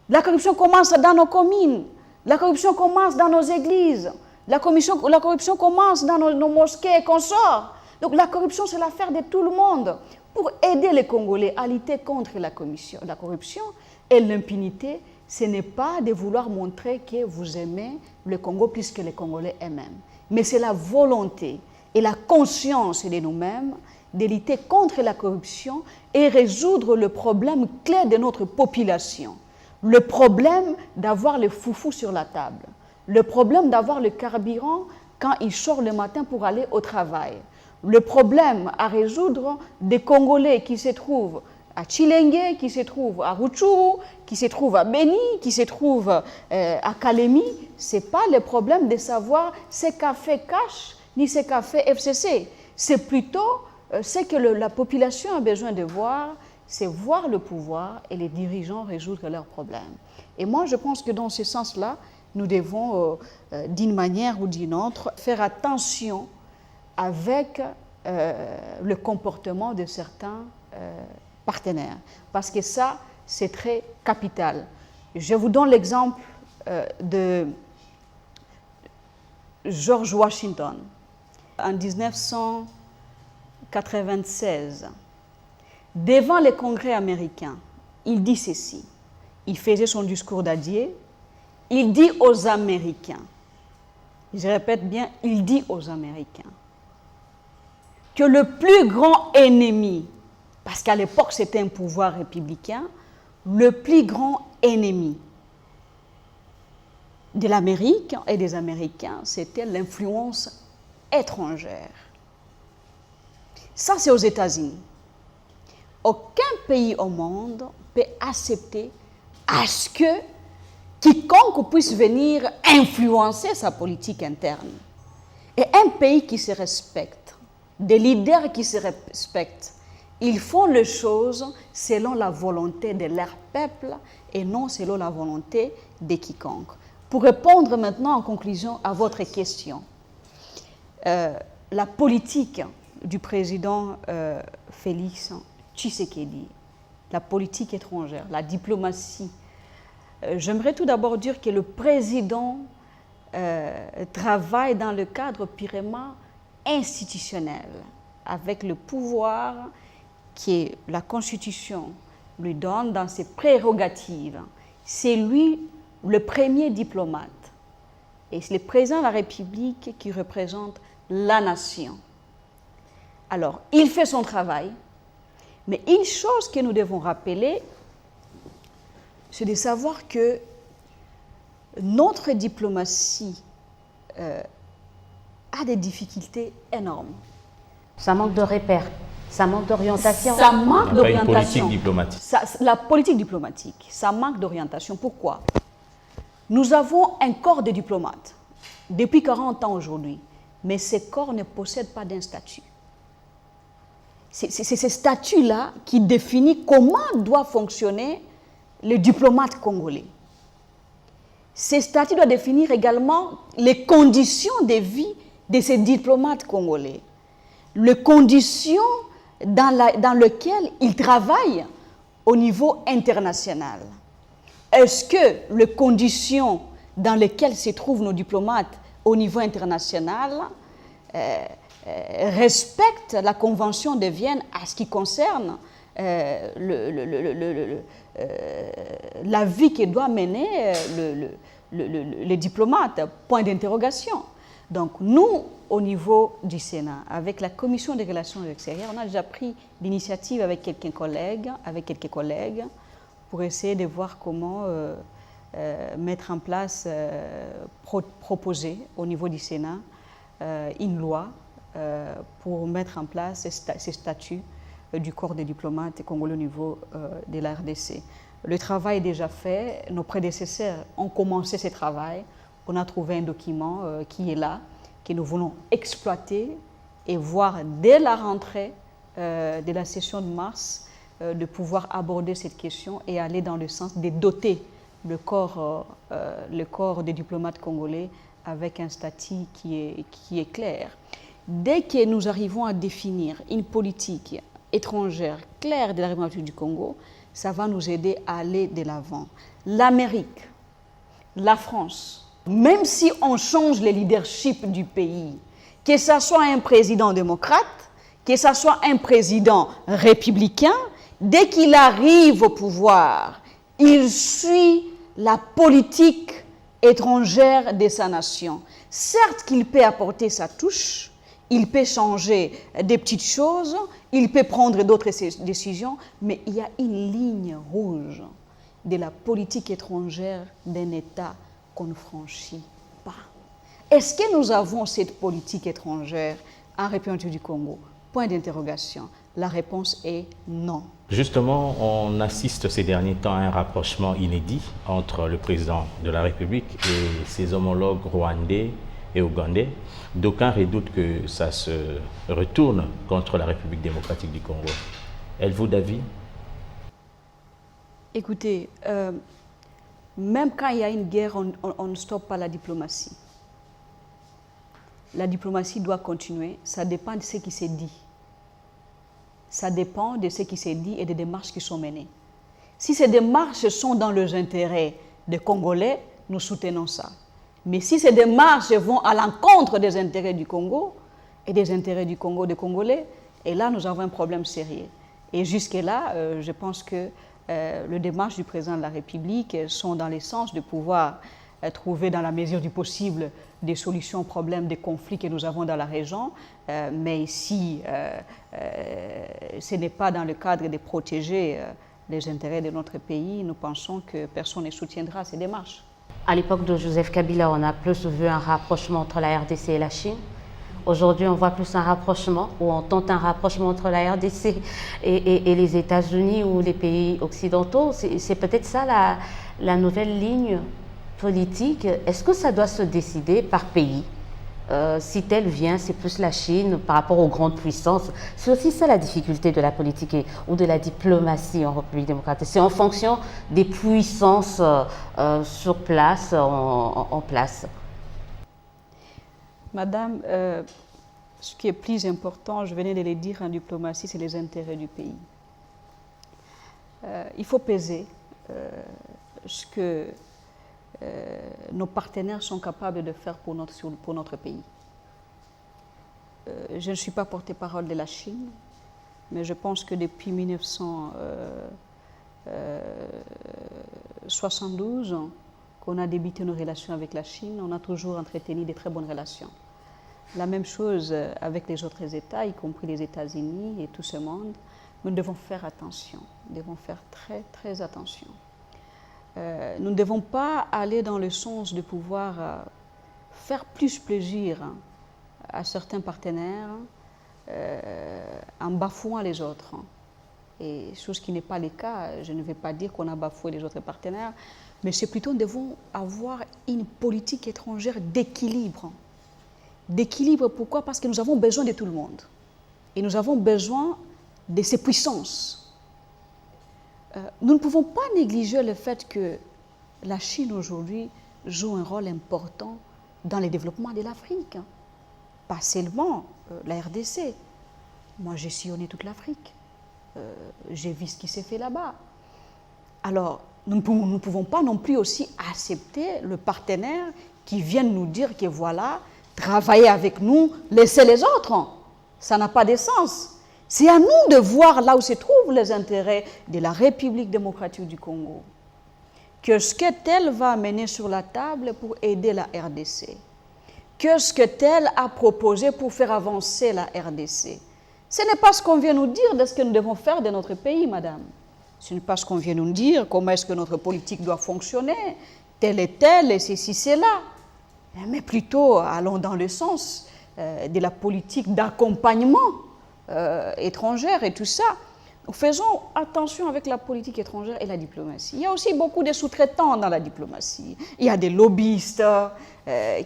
La corruption commence dans nos communes. La corruption commence dans nos églises. La corruption commence dans nos mosquées et consorts. Donc la corruption, c'est l'affaire de tout le monde. Pour aider les Congolais à lutter contre la corruption et l'impunité, ce n'est pas de vouloir montrer que vous aimez le Congo plus que les Congolais eux-mêmes. Mais c'est la volonté et la conscience de nous-mêmes de lutter contre la corruption et résoudre le problème clé de notre population. Le problème d'avoir le foufou sur la table. Le problème d'avoir le carburant quand il sort le matin pour aller au travail. Le problème à résoudre des Congolais qui se trouvent à Tshilenge, qui se trouvent à Rutshuru, qui se trouvent à Beni, qui se trouvent à Kalemi, ce n'est pas le problème de savoir ce qu'a fait Cash ni ce qu'a fait FCC. C'est plutôt ce que la population a besoin de voir, c'est voir le pouvoir et les dirigeants résoudre leurs problèmes. Et moi, je pense que dans ce sens-là, nous devons, d'une manière ou d'une autre, faire attention avec le comportement de certains partenaires. Parce que ça, c'est très capital. Je vous donne l'exemple de George Washington. En 1996, devant le Congrès américain, il dit ceci. Il faisait son discours d'adieu. Il dit aux Américains, je répète bien, il dit aux Américains, que le plus grand ennemi, parce qu'à l'époque c'était un pouvoir républicain, le plus grand ennemi de l'Amérique et des Américains, c'était l'influence étrangère. Ça, c'est aux États-Unis. Aucun pays au monde peut accepter à ce que quiconque puisse venir influencer sa politique interne. Et un pays qui se respecte des leaders qui se respectent. Ils font les choses selon la volonté de leur peuple et non selon la volonté de quiconque. Pour répondre maintenant en conclusion à votre question, la politique du président Félix Tshisekedi, la politique étrangère, la diplomatie, j'aimerais tout d'abord dire que le président travaille dans le cadre purement institutionnel, avec le pouvoir que la Constitution lui donne dans ses prérogatives. C'est lui le premier diplomate. Et c'est le président de la République qui représente la nation. Alors, il fait son travail, mais une chose que nous devons rappeler, c'est de savoir que notre diplomatie a des difficultés énormes. Ça manque de repères, ça manque d'orientation. Ça manque d'orientation. Une politique diplomatique. La politique diplomatique, ça manque d'orientation. Pourquoi? Nous avons un corps de diplomates depuis 40 ans aujourd'hui, mais ces corps ne possèdent pas d'un statut. C'est ce statut-là qui définit comment doit fonctionner le diplomate congolais. Ces statuts doivent définir également les conditions de vie de ces diplomates congolais, les conditions dans lesquelles ils travaillent au niveau international. Est-ce que les conditions dans lesquelles se trouvent nos diplomates au niveau international respectent la Convention de Vienne à ce qui concerne la vie que doit mener le diplomate? Point d'interrogation. Donc nous, au niveau du Sénat, avec la Commission des relations extérieures, on a déjà pris l'initiative avec quelques collègues, pour essayer de voir comment mettre en place, proposer au niveau du Sénat une loi pour mettre en place ces statuts du corps des diplomates congolais au niveau de la RDC. Le travail est déjà fait, nos prédécesseurs ont commencé ce travail, on a trouvé un document qui est là, que nous voulons exploiter et voir dès la rentrée de la session de mars de pouvoir aborder cette question et aller dans le sens de doter le corps des diplomates congolais avec un statut qui est clair. Dès que nous arrivons à définir une politique étrangère claire de la République du Congo, ça va nous aider à aller de l'avant. L'Amérique, la France, même si on change le leadership du pays, que ce soit un président démocrate, que ce soit un président républicain, dès qu'il arrive au pouvoir, il suit la politique étrangère de sa nation. Certes qu'il peut apporter sa touche, il peut changer des petites choses, il peut prendre d'autres décisions, mais il y a une ligne rouge de la politique étrangère d'un État qu'on ne franchit pas. Est-ce que nous avons cette politique étrangère en République du Congo? Point d'interrogation. La réponse est non. Justement, on assiste ces derniers temps à un rapprochement inédit entre le président de la République et ses homologues rwandais et ougandais. D'aucuns redoutent que ça se retourne contre la République démocratique du Congo. Êtes-vous d'avis? Écoutez, même quand il y a une guerre, on ne stoppe pas la diplomatie. La diplomatie doit continuer, ça dépend de ce qui s'est dit. Ça dépend de ce qui s'est dit et des démarches qui sont menées. Si ces démarches sont dans les intérêts des Congolais, nous soutenons ça. Mais si ces démarches vont à l'encontre des intérêts du Congo et des intérêts du Congo des Congolais, et là, nous avons un problème sérieux. Et jusque-là, je pense que les démarches du président de la République sont dans le sens de pouvoir trouver dans la mesure du possible des solutions aux problèmes, des conflits que nous avons dans la région, mais si ce n'est pas dans le cadre de protéger les intérêts de notre pays, nous pensons que personne ne soutiendra ces démarches. À l'époque de Joseph Kabila, on a plus vu un rapprochement entre la RDC et la Chine. Aujourd'hui, on voit plus un rapprochement, ou on tente un rapprochement entre la RDC et les États-Unis ou les pays occidentaux. C'est peut-être ça la nouvelle ligne politique. Est-ce que ça doit se décider par pays, Si tel vient, c'est plus la Chine par rapport aux grandes puissances. C'est aussi ça la difficulté de la politique ou de la diplomatie en République démocratique. C'est en fonction des puissances sur place, en place. Madame, ce qui est plus important, je venais de le dire en diplomatie, c'est les intérêts du pays. Il faut peser ce que nos partenaires sont capables de faire pour notre pays. Je ne suis pas porte-parole de la Chine, mais je pense que depuis 1972, qu'on a débuté nos relations avec la Chine, on a toujours entretenu de très bonnes relations. La même chose avec les autres États, y compris les États-Unis et tout ce monde. Nous devons faire attention, nous devons faire très, très attention. Nous ne devons pas aller dans le sens de pouvoir faire plus plaisir à certains partenaires en bafouant les autres. Et chose qui n'est pas le cas, je ne vais pas dire qu'on a bafoué les autres partenaires, mais c'est plutôt nous devons avoir une politique étrangère d'équilibre. D'équilibre, pourquoi? Parce que nous avons besoin de tout le monde. Et nous avons besoin de ces puissances. Nous ne pouvons pas négliger le fait que la Chine aujourd'hui joue un rôle important dans le développement de l'Afrique. Pas seulement la RDC. Moi, j'ai sillonné toute l'Afrique. J'ai vu ce qui s'est fait là-bas. Alors, nous ne pouvons pas non plus aussi accepter le partenaire qui vient nous dire que voilà, travaillez avec nous, laissez les autres. Ça n'a pas de sens. C'est à nous de voir là où se trouvent les intérêts de la République démocratique du Congo. Qu'est-ce que tel va amener sur la table pour aider la RDC? Qu'est-ce que tel a proposé pour faire avancer la RDC? Ce n'est pas ce qu'on vient nous dire de ce que nous devons faire de notre pays, madame. Ce n'est pas ce qu'on vient nous dire, comment est-ce que notre politique doit fonctionner, tel et tel, et ceci, cela. Mais plutôt, allons dans le sens de la politique d'accompagnement étrangère et tout ça. Nous faisons attention avec la politique étrangère et la diplomatie. Il y a aussi beaucoup de sous-traitants dans la diplomatie. Il y a des lobbyistes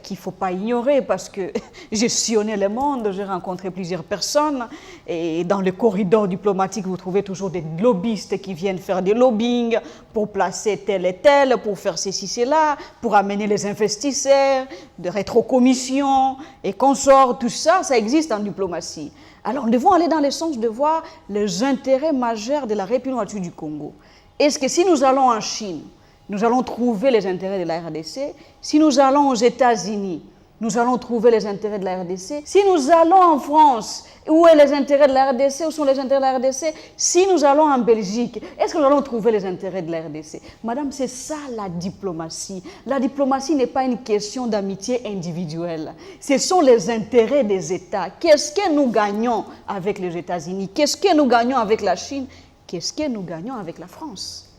qu'il ne faut pas ignorer parce que j'ai sillonné le monde, j'ai rencontré plusieurs personnes et dans le corridor diplomatique, vous trouvez toujours des lobbyistes qui viennent faire des lobbying pour placer tel et tel, pour faire ceci, cela, pour amener les investisseurs, de rétrocommissions et consorts, tout ça, ça existe en diplomatie. Alors nous devons aller dans le sens de voir les intérêts majeurs de la République du Congo. Est-ce que si nous allons en Chine, nous allons trouver les intérêts de la RDC? Si nous allons aux États-Unis, nous allons trouver les intérêts de la RDC? Si nous allons en France, où sont les intérêts de la RDC? Où sont les intérêts de la RDC? Si nous allons en Belgique, est-ce que nous allons trouver les intérêts de la RDC? Madame, c'est ça la diplomatie. La diplomatie n'est pas une question d'amitié individuelle. Ce sont les intérêts des États. Qu'est-ce que nous gagnons avec les États-Unis? Qu'est-ce que nous gagnons avec la Chine? Qu'est-ce que nous gagnons avec la France?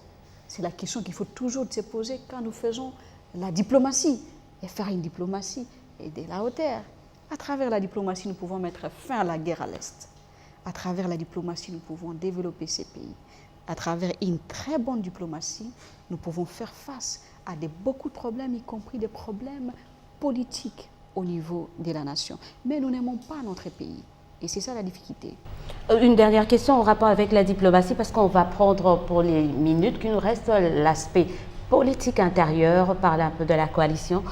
C'est la question qu'il faut toujours se poser quand nous faisons la diplomatie. Et faire une diplomatie et de la hauteur. À travers la diplomatie, nous pouvons mettre fin à la guerre à l'Est. À travers la diplomatie, nous pouvons développer ces pays. À travers une très bonne diplomatie, nous pouvons faire face à beaucoup de problèmes, y compris des problèmes politiques au niveau de la nation. Mais nous n'aimons pas notre pays. Et c'est ça la difficulté. Une dernière question en rapport avec la diplomatie, parce qu'on va prendre pour les minutes qui nous restent l'aspect politique intérieure, parler un peu de la coalition.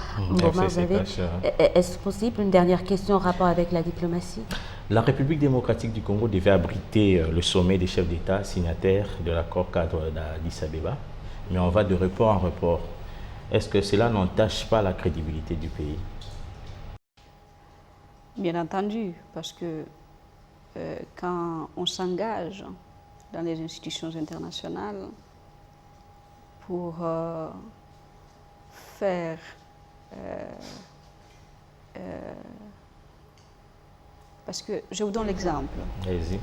Est-ce possible une dernière question en rapport avec la diplomatie? La République démocratique du Congo devait abriter le sommet des chefs d'État signataires de l'accord cadre d'Addis Abeba, mais on va de report en report. Est-ce que cela n'entache pas la crédibilité du pays? Bien entendu, parce que quand on s'engage dans les institutions internationales pour faire parce que je vous donne l'exemple. Allez-y.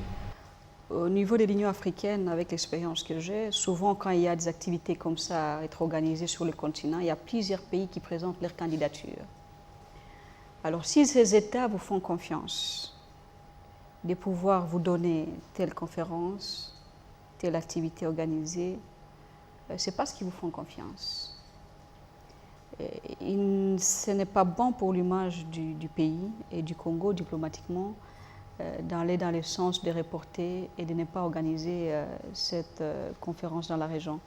Au niveau de l'Union africaine, avec l'expérience que j'ai, souvent quand il y a des activités comme ça à être organisées sur le continent, il y a plusieurs pays qui présentent leur candidature. Alors si ces États vous font confiance de pouvoir vous donner telle conférence, telle activité organisée, c'est parce qu'ils vous font confiance. ce n'est pas bon pour l'image du pays et du Congo diplomatiquement d'aller dans le sens de reporter et de ne pas organiser cette conférence dans la région.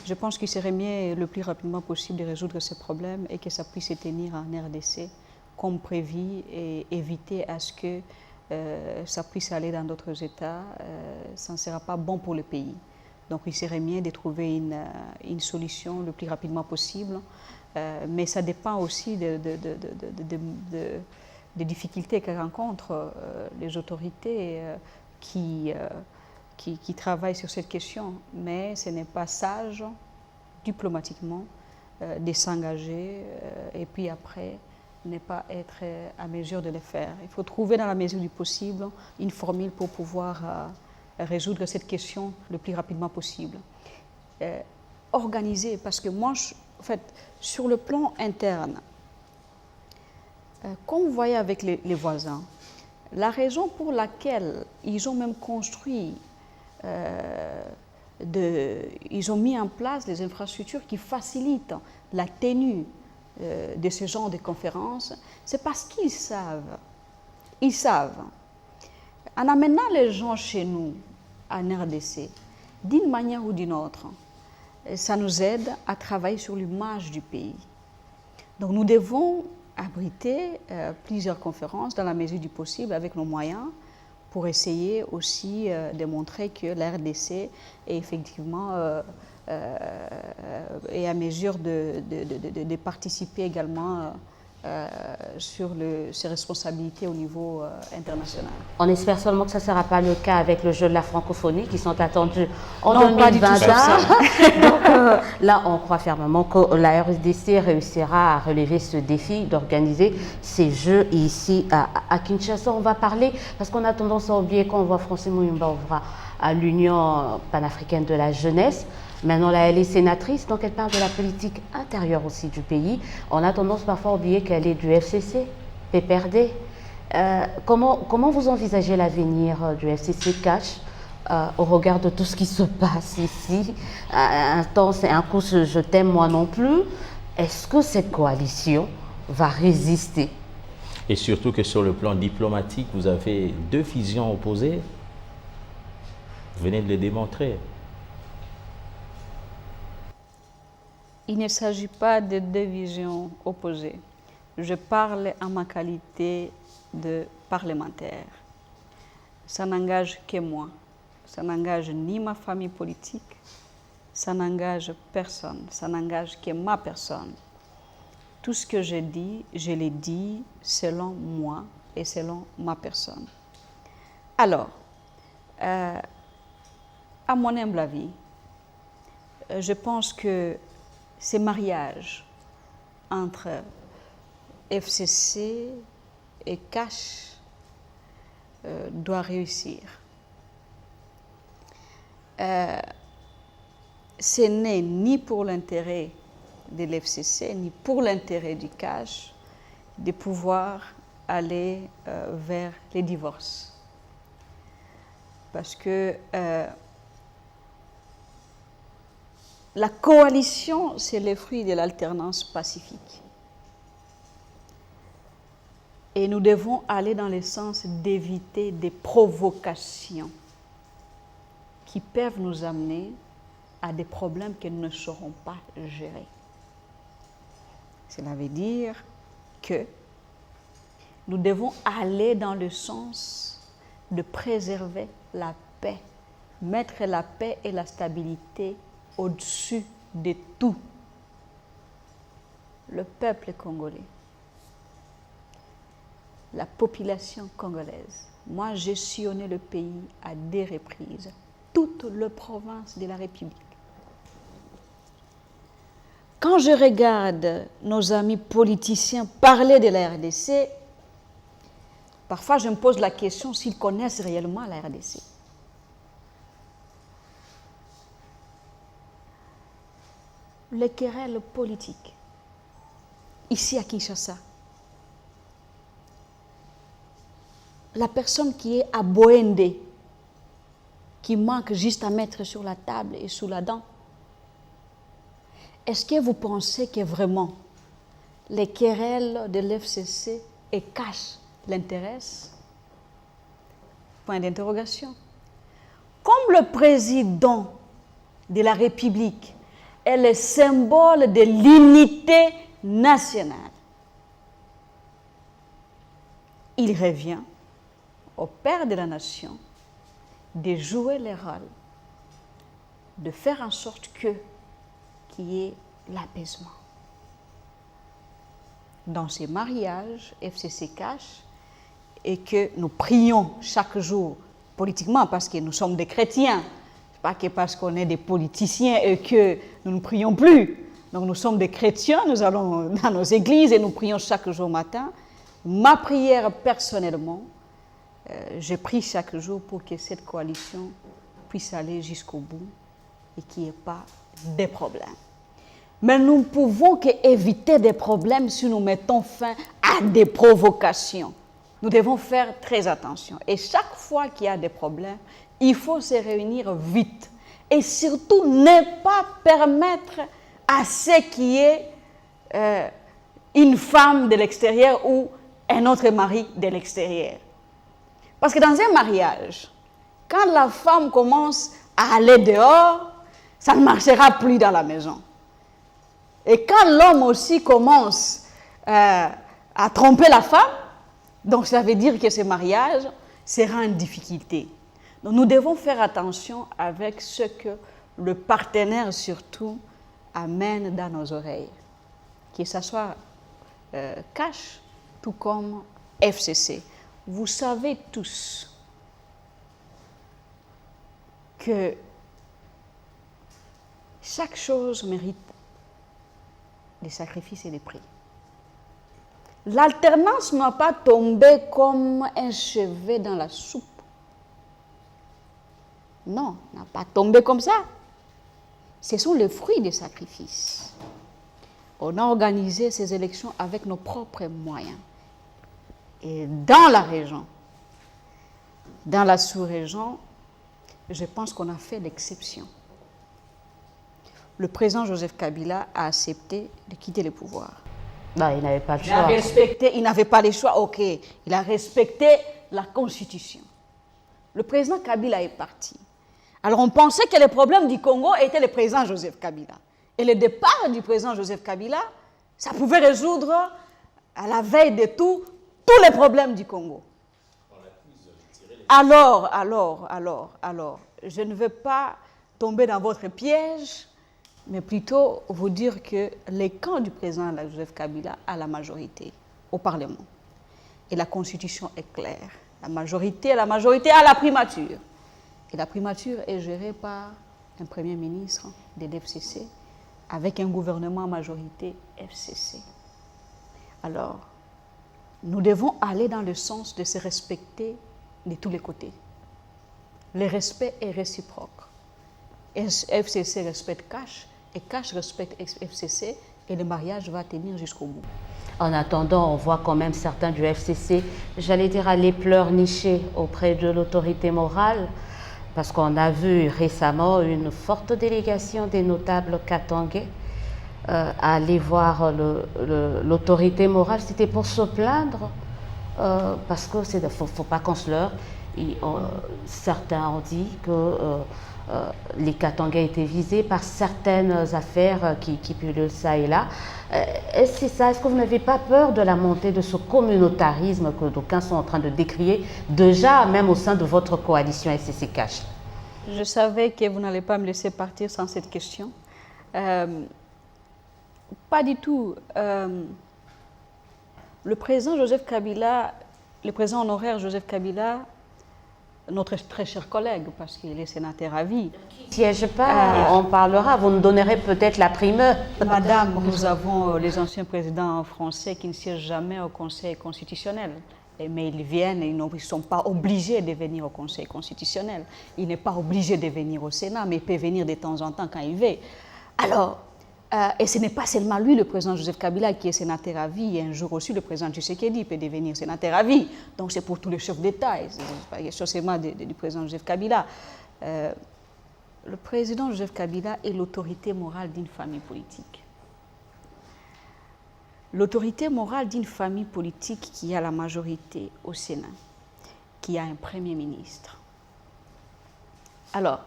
Je pense qu'il serait mieux le plus rapidement possible de résoudre ces problèmes et que ça puisse se tenir en RDC comme prévu et éviter à ce que ça puisse aller dans d'autres États. Ça ne sera pas bon pour le pays. Donc il serait mieux de trouver une solution le plus rapidement possible. Mais ça dépend aussi des difficultés que rencontrent les autorités qui travaillent sur cette question. Mais ce n'est pas sage, diplomatiquement, de s'engager et puis après ne pas être à mesure de le faire. Il faut trouver dans la mesure du possible une formule pour pouvoir résoudre cette question le plus rapidement possible. Organiser, parce que moi, en fait, sur le plan interne, comme vous voyez avec les voisins, la raison pour laquelle ils ont même construit, ils ont mis en place des infrastructures qui facilitent la tenue de ce genre de conférences, c'est parce qu'ils savent, en amenant les gens chez nous, en RDC, d'une manière ou d'une autre, ça nous aide à travailler sur l'image du pays. Donc nous devons abriter plusieurs conférences dans la mesure du possible avec nos moyens pour essayer aussi de montrer que la RDC est effectivement et à mesure de participer également sur ses responsabilités au niveau international. On espère seulement que ça ne sera pas le cas avec le jeu de la francophonie qui sont attendus en non, 2021. Donc là, on croit fermement que la RDC réussira à relever ce défi d'organiser ces jeux ici à Kinshasa. On va parler, parce qu'on a tendance à oublier qu'on voit Francine Mouimba ouvra à l'Union panafricaine de la jeunesse. Maintenant, là, elle est sénatrice, donc elle parle de la politique intérieure aussi du pays. On a tendance parfois à oublier qu'elle est du FCC, PPRD. Comment vous envisagez l'avenir du FCC Cash au regard de tout ce qui se passe ici? Un temps, c'est un coup, je t'aime, moi non plus. Est-ce que cette coalition va résister? Et surtout que sur le plan diplomatique, vous avez deux visions opposées. Vous venez de le démontrer. Il ne s'agit pas de deux visions opposées. Je parle en ma qualité de parlementaire. Ça n'engage que moi. Ça n'engage ni ma famille politique, ça n'engage personne, ça n'engage que ma personne. Tout ce que je dis, je l'ai dit selon moi et selon ma personne. Alors, à mon humble avis, je pense que ces mariages entre FCC et Cash doivent réussir. Ce n'est ni pour l'intérêt de l'FCC, ni pour l'intérêt du Cash de pouvoir aller vers les divorces. Parce que la coalition, c'est le fruit de l'alternance pacifique. Et nous devons aller dans le sens d'éviter des provocations qui peuvent nous amener à des problèmes que nous ne saurons pas gérer. Cela veut dire que nous devons aller dans le sens de préserver la paix, mettre la paix et la stabilité au-dessus de tout. Le peuple congolais, la population congolaise. Moi, j'ai sillonné le pays à des reprises, toutes les provinces de la République. Quand je regarde nos amis politiciens parler de la RDC, parfois je me pose la question s'ils connaissent réellement la RDC. Les querelles politiques, ici à Kinshasa, la personne qui est à Boende, qui manque juste à mettre sur la table et sous la dent, est-ce que vous pensez que vraiment les querelles de l'FCC et Cash l'intéressent? Point d'interrogation. Comme le président de la République est le symbole de l'unité nationale, il revient au père de la nation de jouer le rôle, de faire en sorte qu'il y ait l'apaisement. Dans ces mariages FCC Cash, et que nous prions chaque jour politiquement parce que nous sommes des chrétiens, pas que parce qu'on est des politiciens et que nous ne prions plus. Donc nous sommes des chrétiens, nous allons dans nos églises et nous prions chaque jour matin. Ma prière personnellement, je prie chaque jour pour que cette coalition puisse aller jusqu'au bout et qu'il n'y ait pas de problèmes. Mais nous ne pouvons qu'éviter des problèmes si nous mettons fin à des provocations. Nous devons faire très attention. Et chaque fois qu'il y a des problèmes, il faut se réunir vite. Et surtout, ne pas permettre à ce qu'il y ait une femme de l'extérieur ou un autre mari de l'extérieur. Parce que dans un mariage, quand la femme commence à aller dehors, ça ne marchera plus dans la maison. Et quand l'homme aussi commence à tromper la femme, donc ça veut dire que ce mariage sera en difficulté. Donc nous devons faire attention avec ce que le partenaire surtout amène dans nos oreilles. Que ce soit Cash, tout comme FCC. Vous savez tous que chaque chose mérite des sacrifices et des prix. L'alternance n'a pas tombé comme un cheveu dans la soupe. Non, n'a pas tombé comme ça. Ce sont les fruits des sacrifices. On a organisé ces élections avec nos propres moyens. Et dans la région, dans la sous-région, je pense qu'on a fait l'exception. Le président Joseph Kabila a accepté de quitter le pouvoir. Non, il n'avait pas le choix. Il n'avait pas le choix, ok. Il a respecté la Constitution. Le président Kabila est parti. Alors on pensait que le problème du Congo était le président Joseph Kabila. Et le départ du président Joseph Kabila, ça pouvait résoudre à la veille de tout, tous les problèmes du Congo. Alors, je ne veux pas tomber dans votre piège, mais plutôt vous dire que le camp du président Joseph Kabila a la majorité au Parlement. Et la Constitution est claire. La majorité a la primature. Et la primature est gérée par un Premier ministre de l'FCC avec un gouvernement à majorité FCC. Alors, nous devons aller dans le sens de se respecter de tous les côtés. Le respect est réciproque. FCC respecte Cash et Cash respecte FCC et le mariage va tenir jusqu'au bout. En attendant, on voit quand même certains du FCC, j'allais dire, aller pleurnicher auprès de l'autorité morale, parce qu'on a vu récemment une forte délégation des notables katangais aller voir l'autorité morale. C'était pour se plaindre, parce que c'est, faut pas qu'on se leurre. Certains ont dit que les Katangais étaient visés par certaines affaires qui pullulent ça et là. Est-ce que c'est ça? Est-ce que vous n'avez pas peur de la montée de ce communautarisme que d'aucuns sont en train de décrier, déjà même au sein de votre coalition FCC Cash? Je savais que vous n'allez pas me laisser partir sans cette question. Pas du tout. Le président Joseph Kabila, le président honoraire Joseph Kabila, notre très cher collègue, parce qu'il est sénateur à vie. Ne siège pas, on parlera, vous nous donnerez peut-être la primeur. Madame, nous avons les anciens présidents français qui ne siègent jamais au Conseil constitutionnel. Mais ils viennent et ils ne sont pas obligés de venir au Conseil constitutionnel. Il n'est pas obligé de venir au Sénat, mais il peut venir de temps en temps quand il veut. Alors, et ce n'est pas seulement lui, le président Joseph Kabila, qui est sénateur à vie. Et un jour aussi, le président Tshisekedi peut devenir sénateur à vie. Donc, c'est pour tous les chefs d'État. Ce n'est pas question seulement du président Joseph Kabila. Le président Joseph Kabila est l'autorité morale d'une famille politique. l'autorité morale d'une famille politique qui a la majorité au Sénat, qui a un Premier ministre. Alors,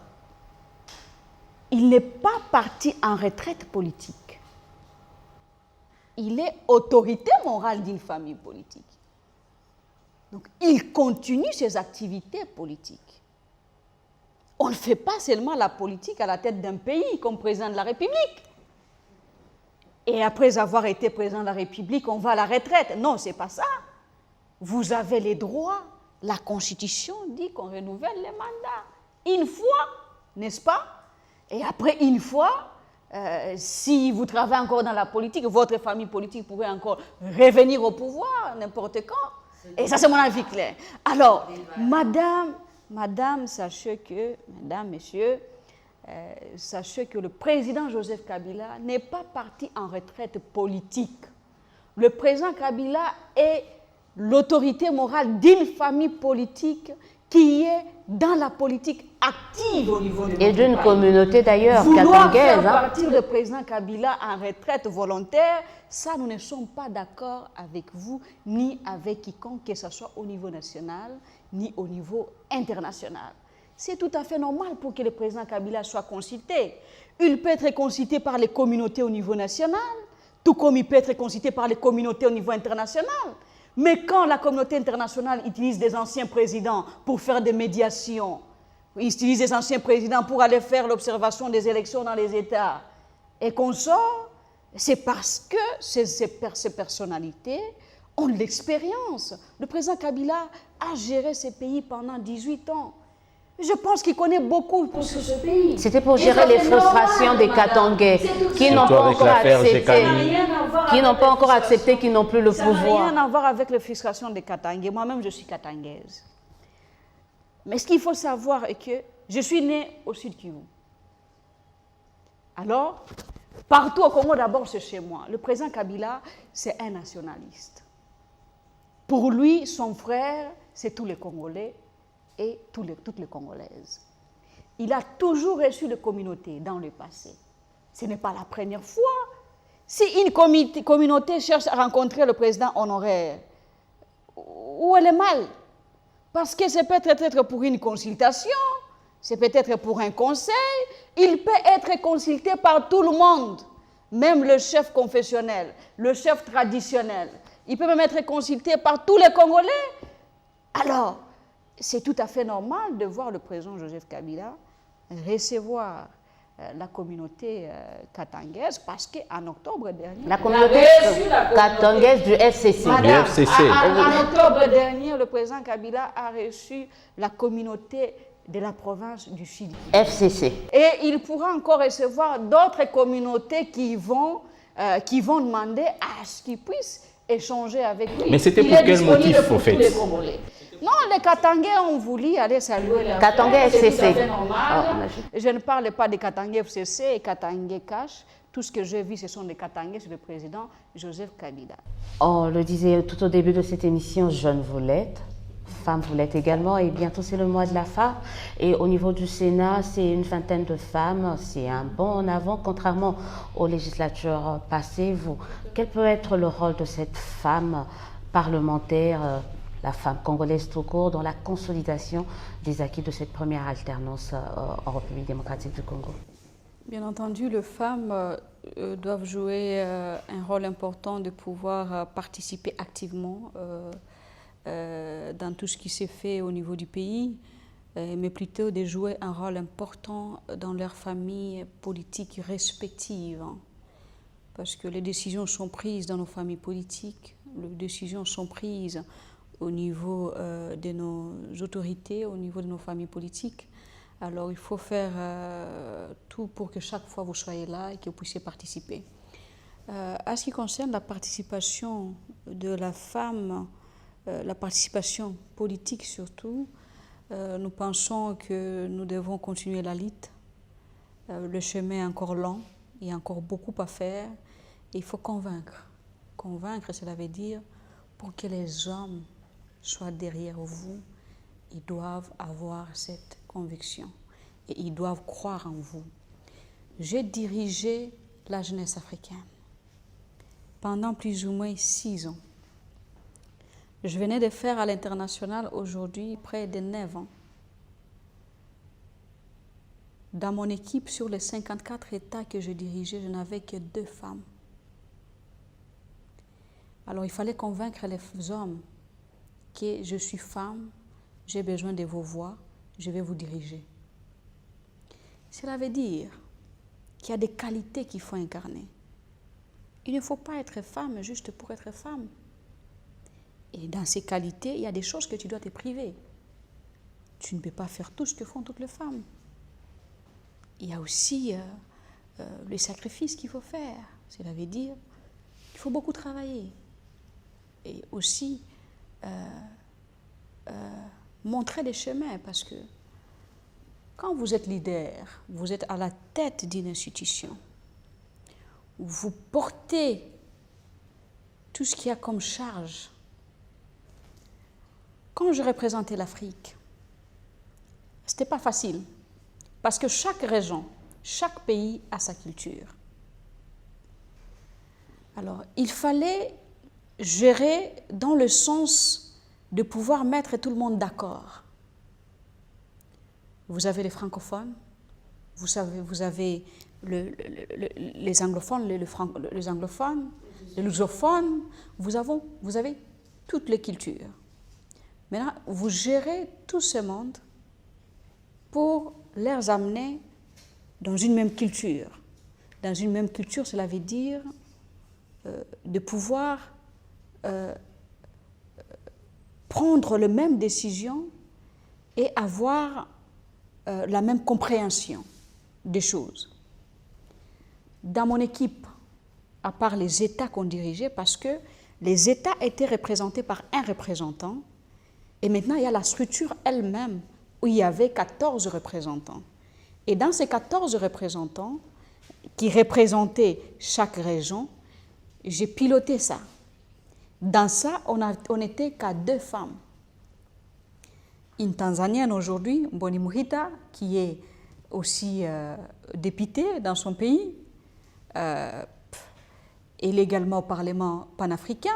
il n'est pas parti en retraite politique. Il est autorité morale d'une famille politique. Donc, il continue ses activités politiques. On ne fait pas seulement la politique à la tête d'un pays comme président de la République. Et après avoir été président de la République, on va à la retraite. Non, ce n'est pas ça. Vous avez les droits. La Constitution dit qu'on renouvelle les mandats. Une fois, n'est-ce pas? Et après une fois, si vous travaillez encore dans la politique, votre famille politique pourrait encore revenir au pouvoir n'importe quand. Et ça, c'est mon avis clair. Alors, madame, sachez que, mesdames, messieurs, sachez que le président Joseph Kabila n'est pas parti en retraite politique. Le président Kabila est l'autorité morale d'une famille politique qui est dans la politique active au niveau de et d'une communauté d'ailleurs vouloir katangaise. faire partir le président Kabila en retraite volontaire, ça, nous ne sommes pas d'accord avec vous, ni avec quiconque, que ce soit au niveau national, ni au niveau international. C'est tout à fait normal pour que le président Kabila soit consulté. Il peut être consulté par les communautés au niveau national, tout comme il peut être consulté par les communautés au niveau international. Mais quand la communauté internationale utilise des anciens présidents pour faire des médiations, ils utilisent des anciens présidents pour aller faire l'observation des élections dans les États et qu'on sort, c'est parce que ces personnalités ont de l'expérience. Le président Kabila a géré ces pays pendant 18 ans. Je pense qu'il connaît beaucoup pour ce pays. C'était pour gérer les frustrations des Katangais qui n'ont pas encore accepté, qui n'ont plus le pouvoir. Ça n'a rien à voir avec les frustrations des Katangais. Moi-même, je suis katangaise. Mais ce qu'il faut savoir est que je suis née au Sud Kivu. Alors, partout au Congo, d'abord, c'est chez moi. Le président Kabila, c'est un nationaliste. Pour lui, son frère, c'est tous les Congolais et toutes les Congolaises. Il a toujours reçu les communautés dans le passé. Ce n'est pas la première fois. Si une communauté cherche à rencontrer le président honoraire, où elle est mal? Parce que c'est peut-être pour une consultation, c'est peut-être pour un conseil, il peut être consulté par tout le monde, même le chef confessionnel, le chef traditionnel. Il peut même être consulté par tous les Congolais. Alors, c'est tout à fait normal de voir le président Joseph Kabila recevoir la communauté katangaise parce qu'en octobre dernier... La communauté katangaise du FCC. Madame, du FCC. En octobre dernier, le président Kabila a reçu la communauté de la province du Sud. FCC. Et il pourra encore recevoir d'autres communautés qui vont demander à ce qu'il puisse échanger avec lui. Mais c'était pour quel motif, au fait? Non, les Katangais ont voulu aller saluer la Katangais FCC. C'est tout à fait normal. Je ne parle pas des Katangais FCC et Katangais Cash. Tout ce que j'ai vu, ce sont des Katangais sur le président Joseph Kabila. On le disait tout au début de cette émission, jeune vous l'êtes, femme vous l'êtes également, et bientôt c'est le mois de la femme. Et au niveau du Sénat, c'est une vingtaine de femmes, c'est un bond en avant, contrairement aux législatures passées. Quel peut être le rôle de cette femme parlementaire, la femme congolaise tout court, dans la consolidation des acquis de cette première alternance en République démocratique du Congo? Bien entendu, les femmes doivent jouer un rôle important de pouvoir participer activement dans tout ce qui s'est fait au niveau du pays, mais plutôt de jouer un rôle important dans leurs familles politiques respectives. Parce que les décisions sont prises dans nos familles politiques, les décisions sont prises au niveau de nos autorités, au niveau de nos familles politiques. Alors il faut faire tout pour que chaque fois vous soyez là et que vous puissiez participer. À ce qui concerne la participation de la femme, la participation politique surtout, nous pensons que nous devons continuer la lutte. Le chemin est encore long, il y a encore beaucoup à faire et il faut convaincre. Convaincre, cela veut dire pour que les hommes soient derrière vous, ils doivent avoir cette conviction et ils doivent croire en vous. J'ai dirigé la jeunesse africaine pendant plus ou moins 6 ans. Je venais de faire à l'international aujourd'hui près de 9 ans. Dans mon équipe, sur les 54 États que je dirigeais, je n'avais que 2 femmes. Alors il fallait convaincre les hommes que je suis femme, j'ai besoin de vos voix, je vais vous diriger. Cela veut dire qu'il y a des qualités qu'il faut incarner. Il ne faut pas être femme juste pour être femme. Et dans ces qualités, il y a des choses que tu dois te priver. Tu ne peux pas faire tout ce que font toutes les femmes. Il y a aussi le sacrifice qu'il faut faire. Cela veut dire qu'il faut beaucoup travailler. Et aussi montrer des chemins, parce que quand vous êtes leader, vous êtes à la tête d'une institution, vous portez tout ce qu'il y a comme charge. Quand je représentais l'Afrique, ce n'était pas facile, parce que chaque région, chaque pays a sa culture. Alors, il fallait gérer dans le sens de pouvoir mettre tout le monde d'accord. Vous avez les francophones, vous avez les anglophones, les anglophones, les lusophones, vous avez toutes les cultures. Maintenant, vous gérez tout ce monde pour les amener dans une même culture. Dans une même culture, cela veut dire de pouvoir prendre les mêmes décisions et avoir la même compréhension des choses. Dans mon équipe, à part les États qu'on dirigeait, parce que les États étaient représentés par un représentant, et maintenant il y a la structure elle-même où il y avait 14 représentants. Et dans ces 14 représentants qui représentaient chaque région, j'ai piloté ça. Dans ça, on n'était qu'à 2 femmes. Une Tanzanienne aujourd'hui, Mboni Muhita, qui est aussi députée dans son pays, elle est également au Parlement panafricain.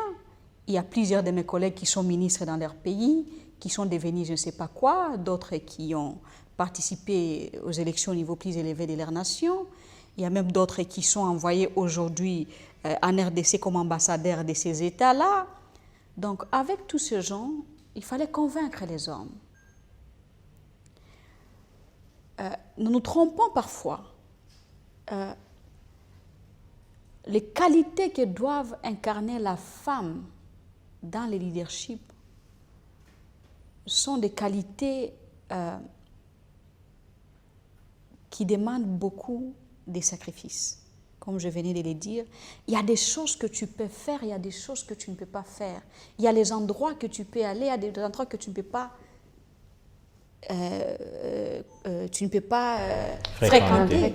Il y a plusieurs de mes collègues qui sont ministres dans leur pays, qui sont devenus je ne sais pas quoi, d'autres qui ont participé aux élections au niveau plus élevé de leur nation. Il y a même d'autres qui sont envoyés aujourd'hui en RDC comme ambassadeurs de ces États-là. Donc, avec tous ces gens, il fallait convaincre les hommes. Nous nous trompons parfois. Les qualités que doivent incarner la femme dans le leadership sont des qualités qui demandent beaucoup de sacrifices. Comme je venais de le dire, il y a des choses que tu peux faire, il y a des choses que tu ne peux pas faire. Il y a les endroits que tu peux aller, il y a des endroits que tu ne peux pas, fréquenter.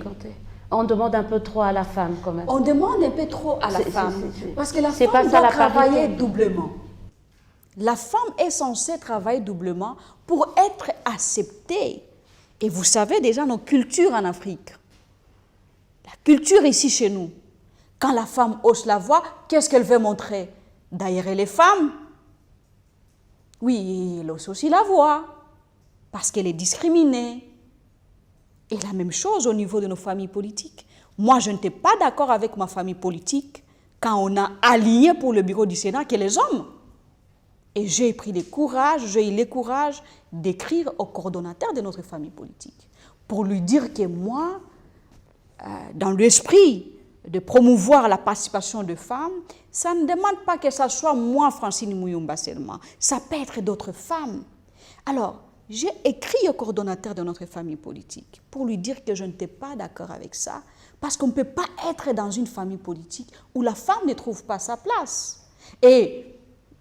On demande un peu trop à la femme, quand même. On demande un peu trop à la femme, parce que la femme doit travailler doublement. La femme est censée travailler doublement pour être acceptée. Et vous savez déjà nos cultures en Afrique. La culture ici chez nous, quand la femme hausse la voix, qu'est-ce qu'elle veut montrer? D'ailleurs, les femmes, oui, elle hausse aussi la voix, parce qu'elle est discriminée. Et la même chose au niveau de nos familles politiques. Moi, je n'étais pas d'accord avec ma famille politique quand on a aligné pour le bureau du Sénat que les hommes. Et j'ai pris le courage d'écrire au coordonnateur de notre famille politique pour lui dire que moi, dans l'esprit de promouvoir la participation de femmes, ça ne demande pas que ça soit moi, Francine Muyumba seulement. Ça peut être d'autres femmes. Alors, j'ai écrit au coordonnateur de notre famille politique pour lui dire que je n'étais pas d'accord avec ça, parce qu'on ne peut pas être dans une famille politique où la femme ne trouve pas sa place. Et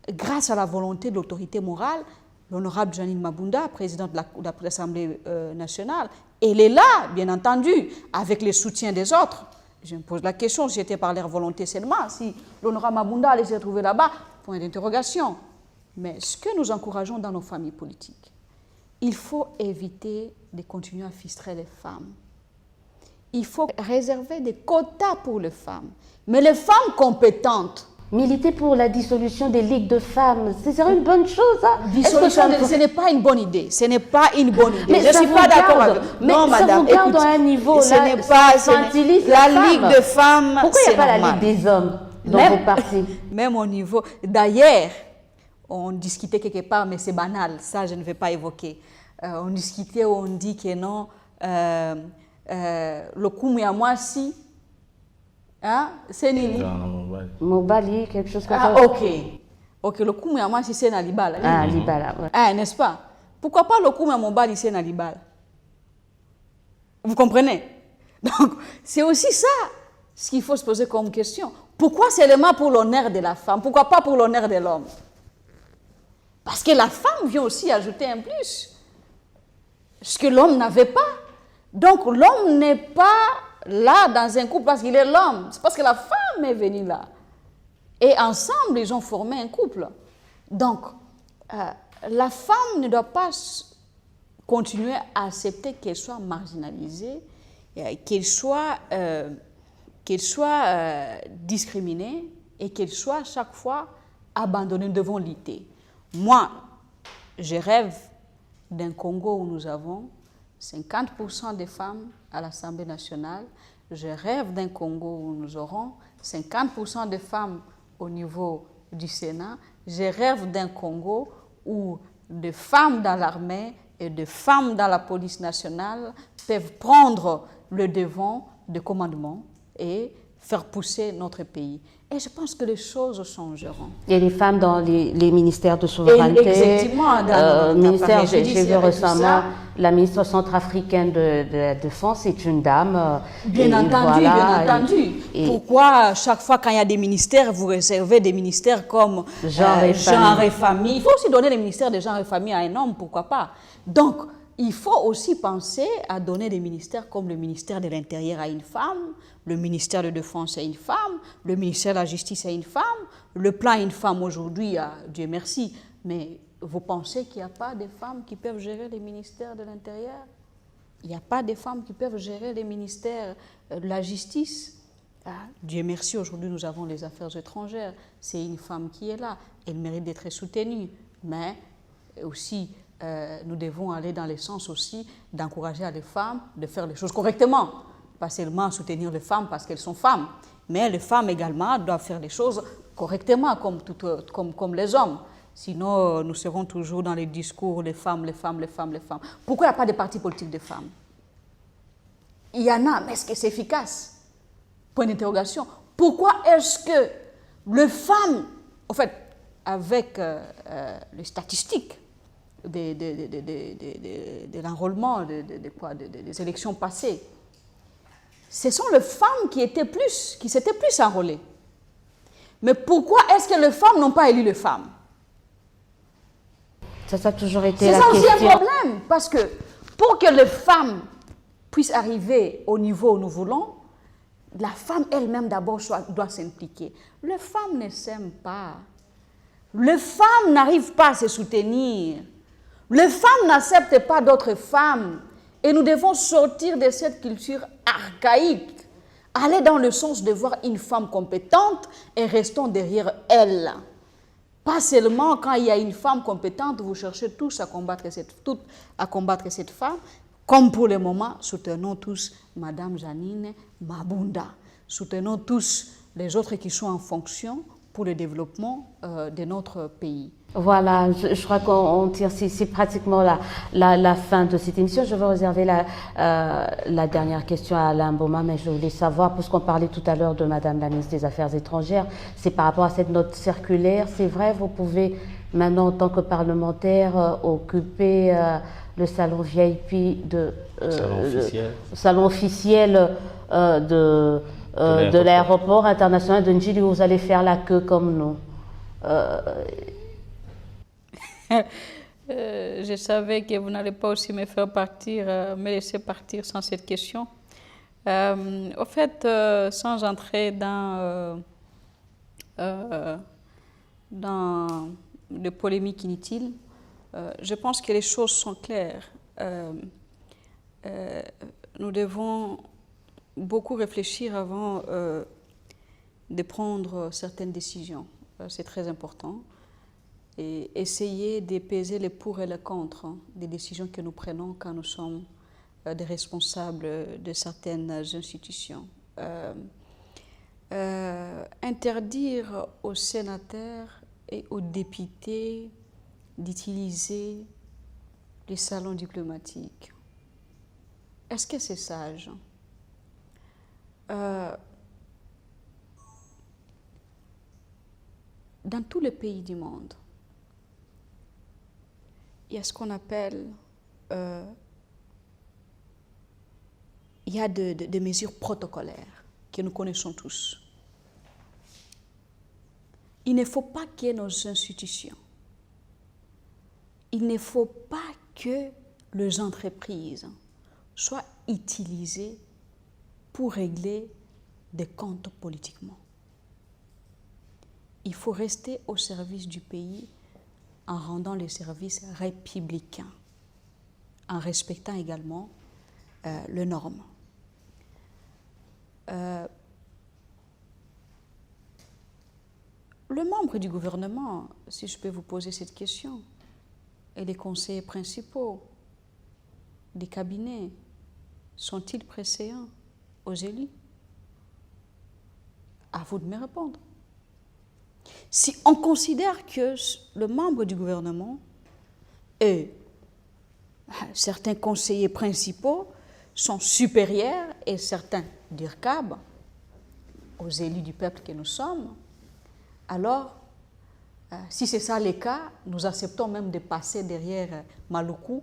grâce à la volonté de l'autorité morale, l'honorable Janine Mabunda, présidente de l'Assemblée nationale, elle est là, bien entendu, avec le soutien des autres. Je me pose la question, si c'était par leur volonté seulement, si l'honorable Mabunda allait se retrouver là-bas, point d'interrogation. Mais ce que nous encourageons dans nos familles politiques, il faut éviter de continuer à fistrer les femmes. il faut réserver des quotas pour les femmes. Mais les femmes compétentes. Militer pour la dissolution des ligues de femmes, ce serait une bonne chose. Hein? Ce n'est pas une bonne idée. Ce n'est pas une bonne idée. Mais je ne suis pas d'accord avec vous. Non, madame, écoute, à un niveau ce là, n'est pas la ligue de femmes. Pourquoi il n'y a pas la ligue des hommes dans vos partis? Même au niveau... D'ailleurs, on discutait quelque part, mais c'est banal. Ça, je ne vais pas évoquer. On discutait, on dit que non, le Koumouamouassi, hein, c'est Nini. Mobali, quelque chose comme ça. Ah, ok, le Koumouamouassi, c'est Nalibala. Ah, Libala, ouais. Ah, n'est-ce pas? Pourquoi pas le Koumouamouassi, c'est Nalibala? Vous comprenez? Donc, c'est aussi ça ce qu'il faut se poser comme question. Pourquoi seulement pour l'honneur de la femme? Pourquoi pas pour l'honneur de l'homme? Parce que la femme vient aussi ajouter un plus. Ce que l'homme n'avait pas. Donc l'homme n'est pas là dans un couple parce qu'il est l'homme. C'est parce que la femme est venue là. Et ensemble, ils ont formé un couple. Donc, la femme ne doit pas continuer à accepter qu'elle soit marginalisée, qu'elle soit discriminée et qu'elle soit à chaque fois abandonnée devant l'idée. Moi, je rêve d'un Congo où nous avons 50% des femmes à l'Assemblée nationale. Je rêve d'un Congo où nous aurons 50% de femmes au niveau du Sénat. Je rêve d'un Congo où des femmes dans l'armée et des femmes dans la police nationale peuvent prendre le devant de commandement et faire pousser notre pays. Et je pense que les choses changeront. Et les femmes dans les ministères de souveraineté. Exactement. Ministère, j'ai vu récemment la ministre centrafricaine de la Défense est une dame. Bien entendu. Pourquoi chaque fois quand il y a des ministères, vous réservez des ministères comme genre et famille? Il faut aussi donner les ministères de genre et famille à un homme, pourquoi pas? Donc, il faut aussi penser à donner des ministères comme le ministère de l'Intérieur à une femme, le ministère de la Défense à une femme, le ministère de la Justice à une femme, le plan à une femme aujourd'hui, Dieu merci. Mais vous pensez qu'il n'y a pas de femmes qui peuvent gérer les ministères de l'Intérieur? Il n'y a pas de femmes qui peuvent gérer les ministères de la Justice? Dieu merci, aujourd'hui nous avons les affaires étrangères. C'est une femme qui est là. Elle mérite d'être soutenue. Mais aussi... nous devons aller dans le sens aussi d'encourager les femmes de faire les choses correctement. Pas seulement soutenir les femmes parce qu'elles sont femmes, mais les femmes également doivent faire les choses correctement comme les hommes. Sinon, nous serons toujours dans les discours les femmes, les femmes, les femmes, les femmes. Pourquoi il n'y a pas de parti politique de femmes? Il y en a, mais est-ce que c'est efficace? Point d'interrogation. Pourquoi est-ce que les femmes, en fait, avec les statistiques, de l'enrôlement des élections passées, ce sont les femmes qui s'étaient plus enrôlées. Mais pourquoi est-ce que les femmes n'ont pas élu les femmes? Ça a toujours été la question. C'est ça aussi un problème, parce que pour que les femmes puissent arriver au niveau où nous voulons, la femme elle-même d'abord doit s'impliquer. Les femmes ne s'aiment pas. Les femmes n'arrivent pas à se soutenir. Les femmes n'acceptent pas d'autres femmes et nous devons sortir de cette culture archaïque, aller dans le sens de voir une femme compétente et restons derrière elle. Pas seulement quand il y a une femme compétente, vous cherchez tous à combattre cette femme, comme pour le moment, soutenons tous Madame Janine Mabunda, soutenons tous les autres qui sont en fonction pour le développement de notre pays. Voilà, je crois qu'on tire, c'est pratiquement la fin de cette émission. Je vais réserver la dernière question à Alain Mboma, mais je voulais savoir, puisqu'on parlait tout à l'heure de Madame la ministre des Affaires étrangères, c'est par rapport à cette note circulaire. C'est vrai, vous pouvez maintenant, en tant que parlementaire, occuper le salon VIP salon officiel de l'aéroport international de Njili, où vous allez faire la queue comme nous. Je savais que vous n'allez pas aussi me faire partir, me laisser partir sans cette question. Au fait, sans entrer dans de polémiques inutiles, je pense que les choses sont claires. Nous devons beaucoup réfléchir avant de prendre certaines décisions. C'est très important. Et essayer d'apaiser les pour et les contre des décisions que nous prenons quand nous sommes des responsables de certaines institutions. Interdire aux sénateurs et aux députés d'utiliser les salons diplomatiques. Est-ce que c'est sage? Dans tous les pays du monde, il y a ce qu'on appelle, il y a des mesures protocolaires que nous connaissons tous. Il ne faut pas que nos institutions, il ne faut pas que les entreprises soient utilisées pour régler des comptes politiquement. Il faut rester au service du pays en rendant les services républicains, en respectant également les normes. Le membre du gouvernement, si je peux vous poser cette question, et les conseillers principaux des cabinets, sont-ils préséants aux élus? À vous de me répondre. Si on considère que le membre du gouvernement et certains conseillers principaux sont supérieurs et certains d'IRCAB aux élus du peuple que nous sommes, alors, si c'est ça le cas, nous acceptons même de passer derrière Maluku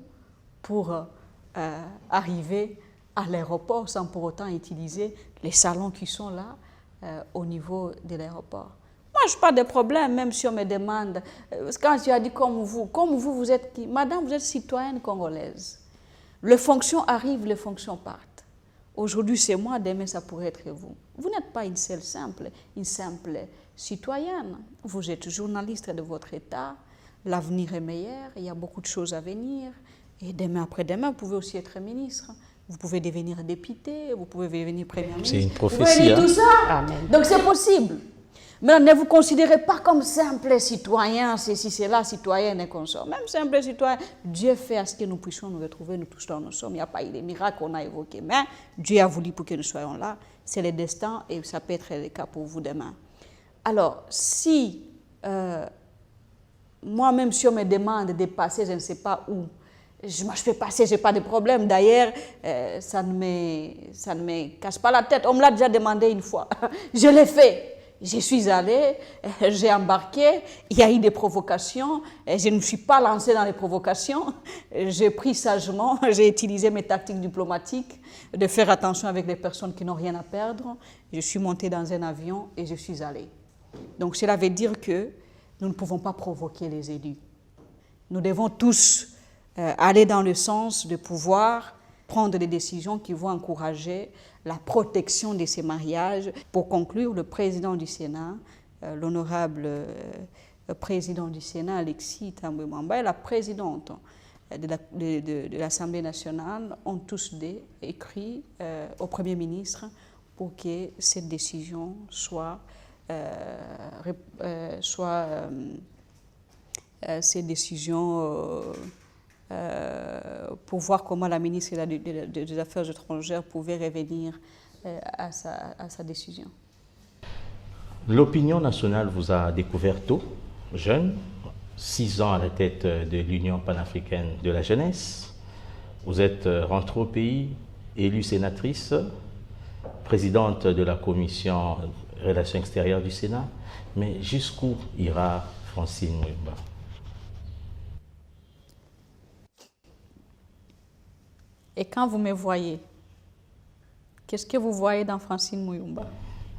pour arriver à l'aéroport sans pour autant utiliser les salons qui sont là au niveau de l'aéroport. Moi, je n'ai pas de problème, même si on me demande, quand tu as dit comme vous êtes qui? Madame, vous êtes citoyenne congolaise. Les fonctions arrivent, les fonctions partent. Aujourd'hui, c'est moi, demain, ça pourrait être vous. Vous n'êtes pas une simple citoyenne. Vous êtes journaliste de votre État. L'avenir est meilleur, il y a beaucoup de choses à venir. Et demain après-demain, vous pouvez aussi être ministre. Vous pouvez devenir député, vous pouvez devenir premier ministre. C'est une prophétie. Tout ça. Amen. Donc c'est possible. Mais ne vous considérez pas comme simple citoyen, ceci, cela, citoyenne et consort. Même simple citoyen, Dieu fait à ce que nous puissions nous retrouver, nous tous dans nous sommes. Il n'y a pas eu de miracle qu'on a évoqué, mais Dieu a voulu pour que nous soyons là. C'est le destin et ça peut être le cas pour vous demain. Alors, si moi-même, si on me demande de passer, je ne sais pas où, moi je fais passer, je n'ai pas de problème. D'ailleurs, ça ne me casse pas la tête. On me l'a déjà demandé une fois. Je l'ai fait. Je suis allée, j'ai embarqué, il y a eu des provocations, je ne me suis pas lancée dans les provocations, j'ai pris sagement, j'ai utilisé mes tactiques diplomatiques, de faire attention avec les personnes qui n'ont rien à perdre, je suis montée dans un avion et je suis allée. Donc cela veut dire que nous ne pouvons pas provoquer les élus. Nous devons tous aller dans le sens de pouvoir prendre des décisions qui vont encourager la protection de ces mariages. Pour conclure, le président du Sénat, l'honorable président du Sénat, Alexis Thambwe Mwamba, et la présidente de l'Assemblée nationale ont tous écrit au Premier ministre pour que cette décision soit pour voir comment la ministre des Affaires étrangères pouvait revenir à sa décision. L'opinion nationale vous a découvert tôt, jeune, 6 ans à la tête de l'Union panafricaine de la jeunesse. Vous êtes rentrée au pays, élue sénatrice, présidente de la commission Relations extérieures du Sénat. Mais jusqu'où ira Francine Muyumba? Et quand vous me voyez, qu'est-ce que vous voyez dans Francine Muyumba?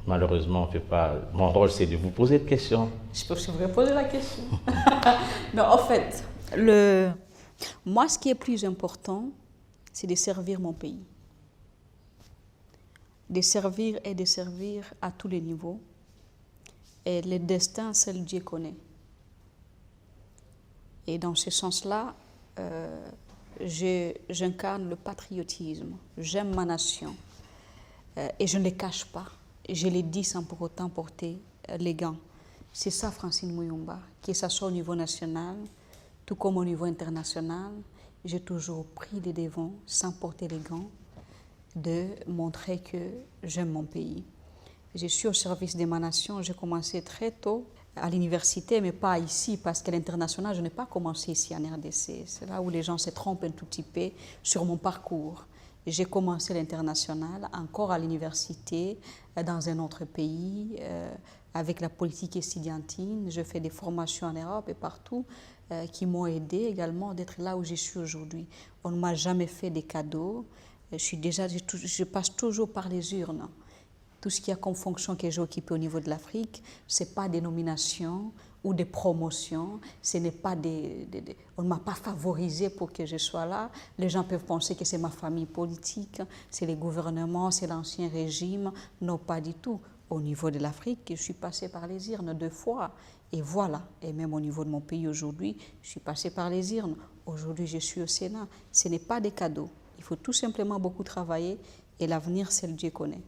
Malheureusement, on ne fait pas. Mon rôle, c'est de vous poser des questions. Je peux vous poser la question. Non, en fait, moi, ce qui est plus important, c'est de servir mon pays. De servir et de servir à tous les niveaux. Et le destin, seul Dieu connaît. Et dans ce sens-là, j'incarne le patriotisme. J'aime ma nation. et je ne les cache pas. Je les dis sans pour autant porter les gants. C'est ça Francine Muyumba, que ce soit au niveau national, tout comme au niveau international, j'ai toujours pris les devants sans porter les gants, de montrer que j'aime mon pays. Je suis au service de ma nation, j'ai commencé très tôt à l'université, mais pas ici, parce qu'à l'international, je n'ai pas commencé ici en RDC. C'est là où les gens se trompent un tout petit peu sur mon parcours. J'ai commencé l'international encore à l'université, dans un autre pays, avec la politique estudiantine. Je fais des formations en Europe et partout qui m'ont aidé également d'être là où je suis aujourd'hui. On ne m'a jamais fait des cadeaux. Je passe toujours par les urnes. Tout ce qu'il y a comme fonction que j'ai occupée au niveau de l'Afrique, ce n'est pas des nominations ou des promotions, ce n'est pas on ne m'a pas favorisé pour que je sois là. Les gens peuvent penser que c'est ma famille politique, c'est les gouvernements, c'est l'ancien régime. Non, pas du tout. Au niveau de l'Afrique, je suis passée par les urnes 2 fois. Et voilà, et même au niveau de mon pays aujourd'hui, je suis passée par les urnes. Aujourd'hui, je suis au Sénat. Ce n'est pas des cadeaux. Il faut tout simplement beaucoup travailler et l'avenir, seul Dieu connaît.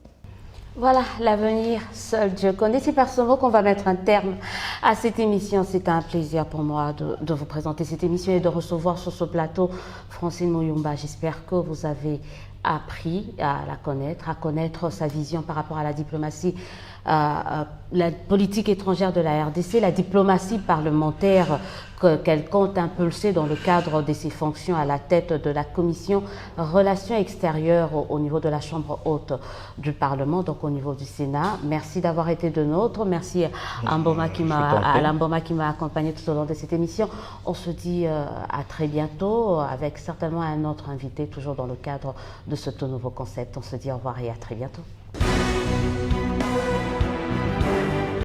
Voilà, l'avenir, seul Dieu connaît. C'est par ce mot qu'on va mettre un terme à cette émission. C'est un plaisir pour moi de vous présenter cette émission et de recevoir sur ce plateau Francine Muyumba. J'espère que vous avez appris à la connaître, à connaître sa vision par rapport à la diplomatie, la politique étrangère de la RDC, la diplomatie parlementaire qu'elle compte impulser dans le cadre de ses fonctions à la tête de la commission Relations extérieures au niveau de la Chambre haute du Parlement, donc au niveau du Sénat. Merci d'avoir été de nôtres. Merci à Mboma qui m'a accompagné tout au long de cette émission. On se dit à très bientôt avec certainement un autre invité, toujours dans le cadre de ce tout nouveau concept. On se dit au revoir et à très bientôt.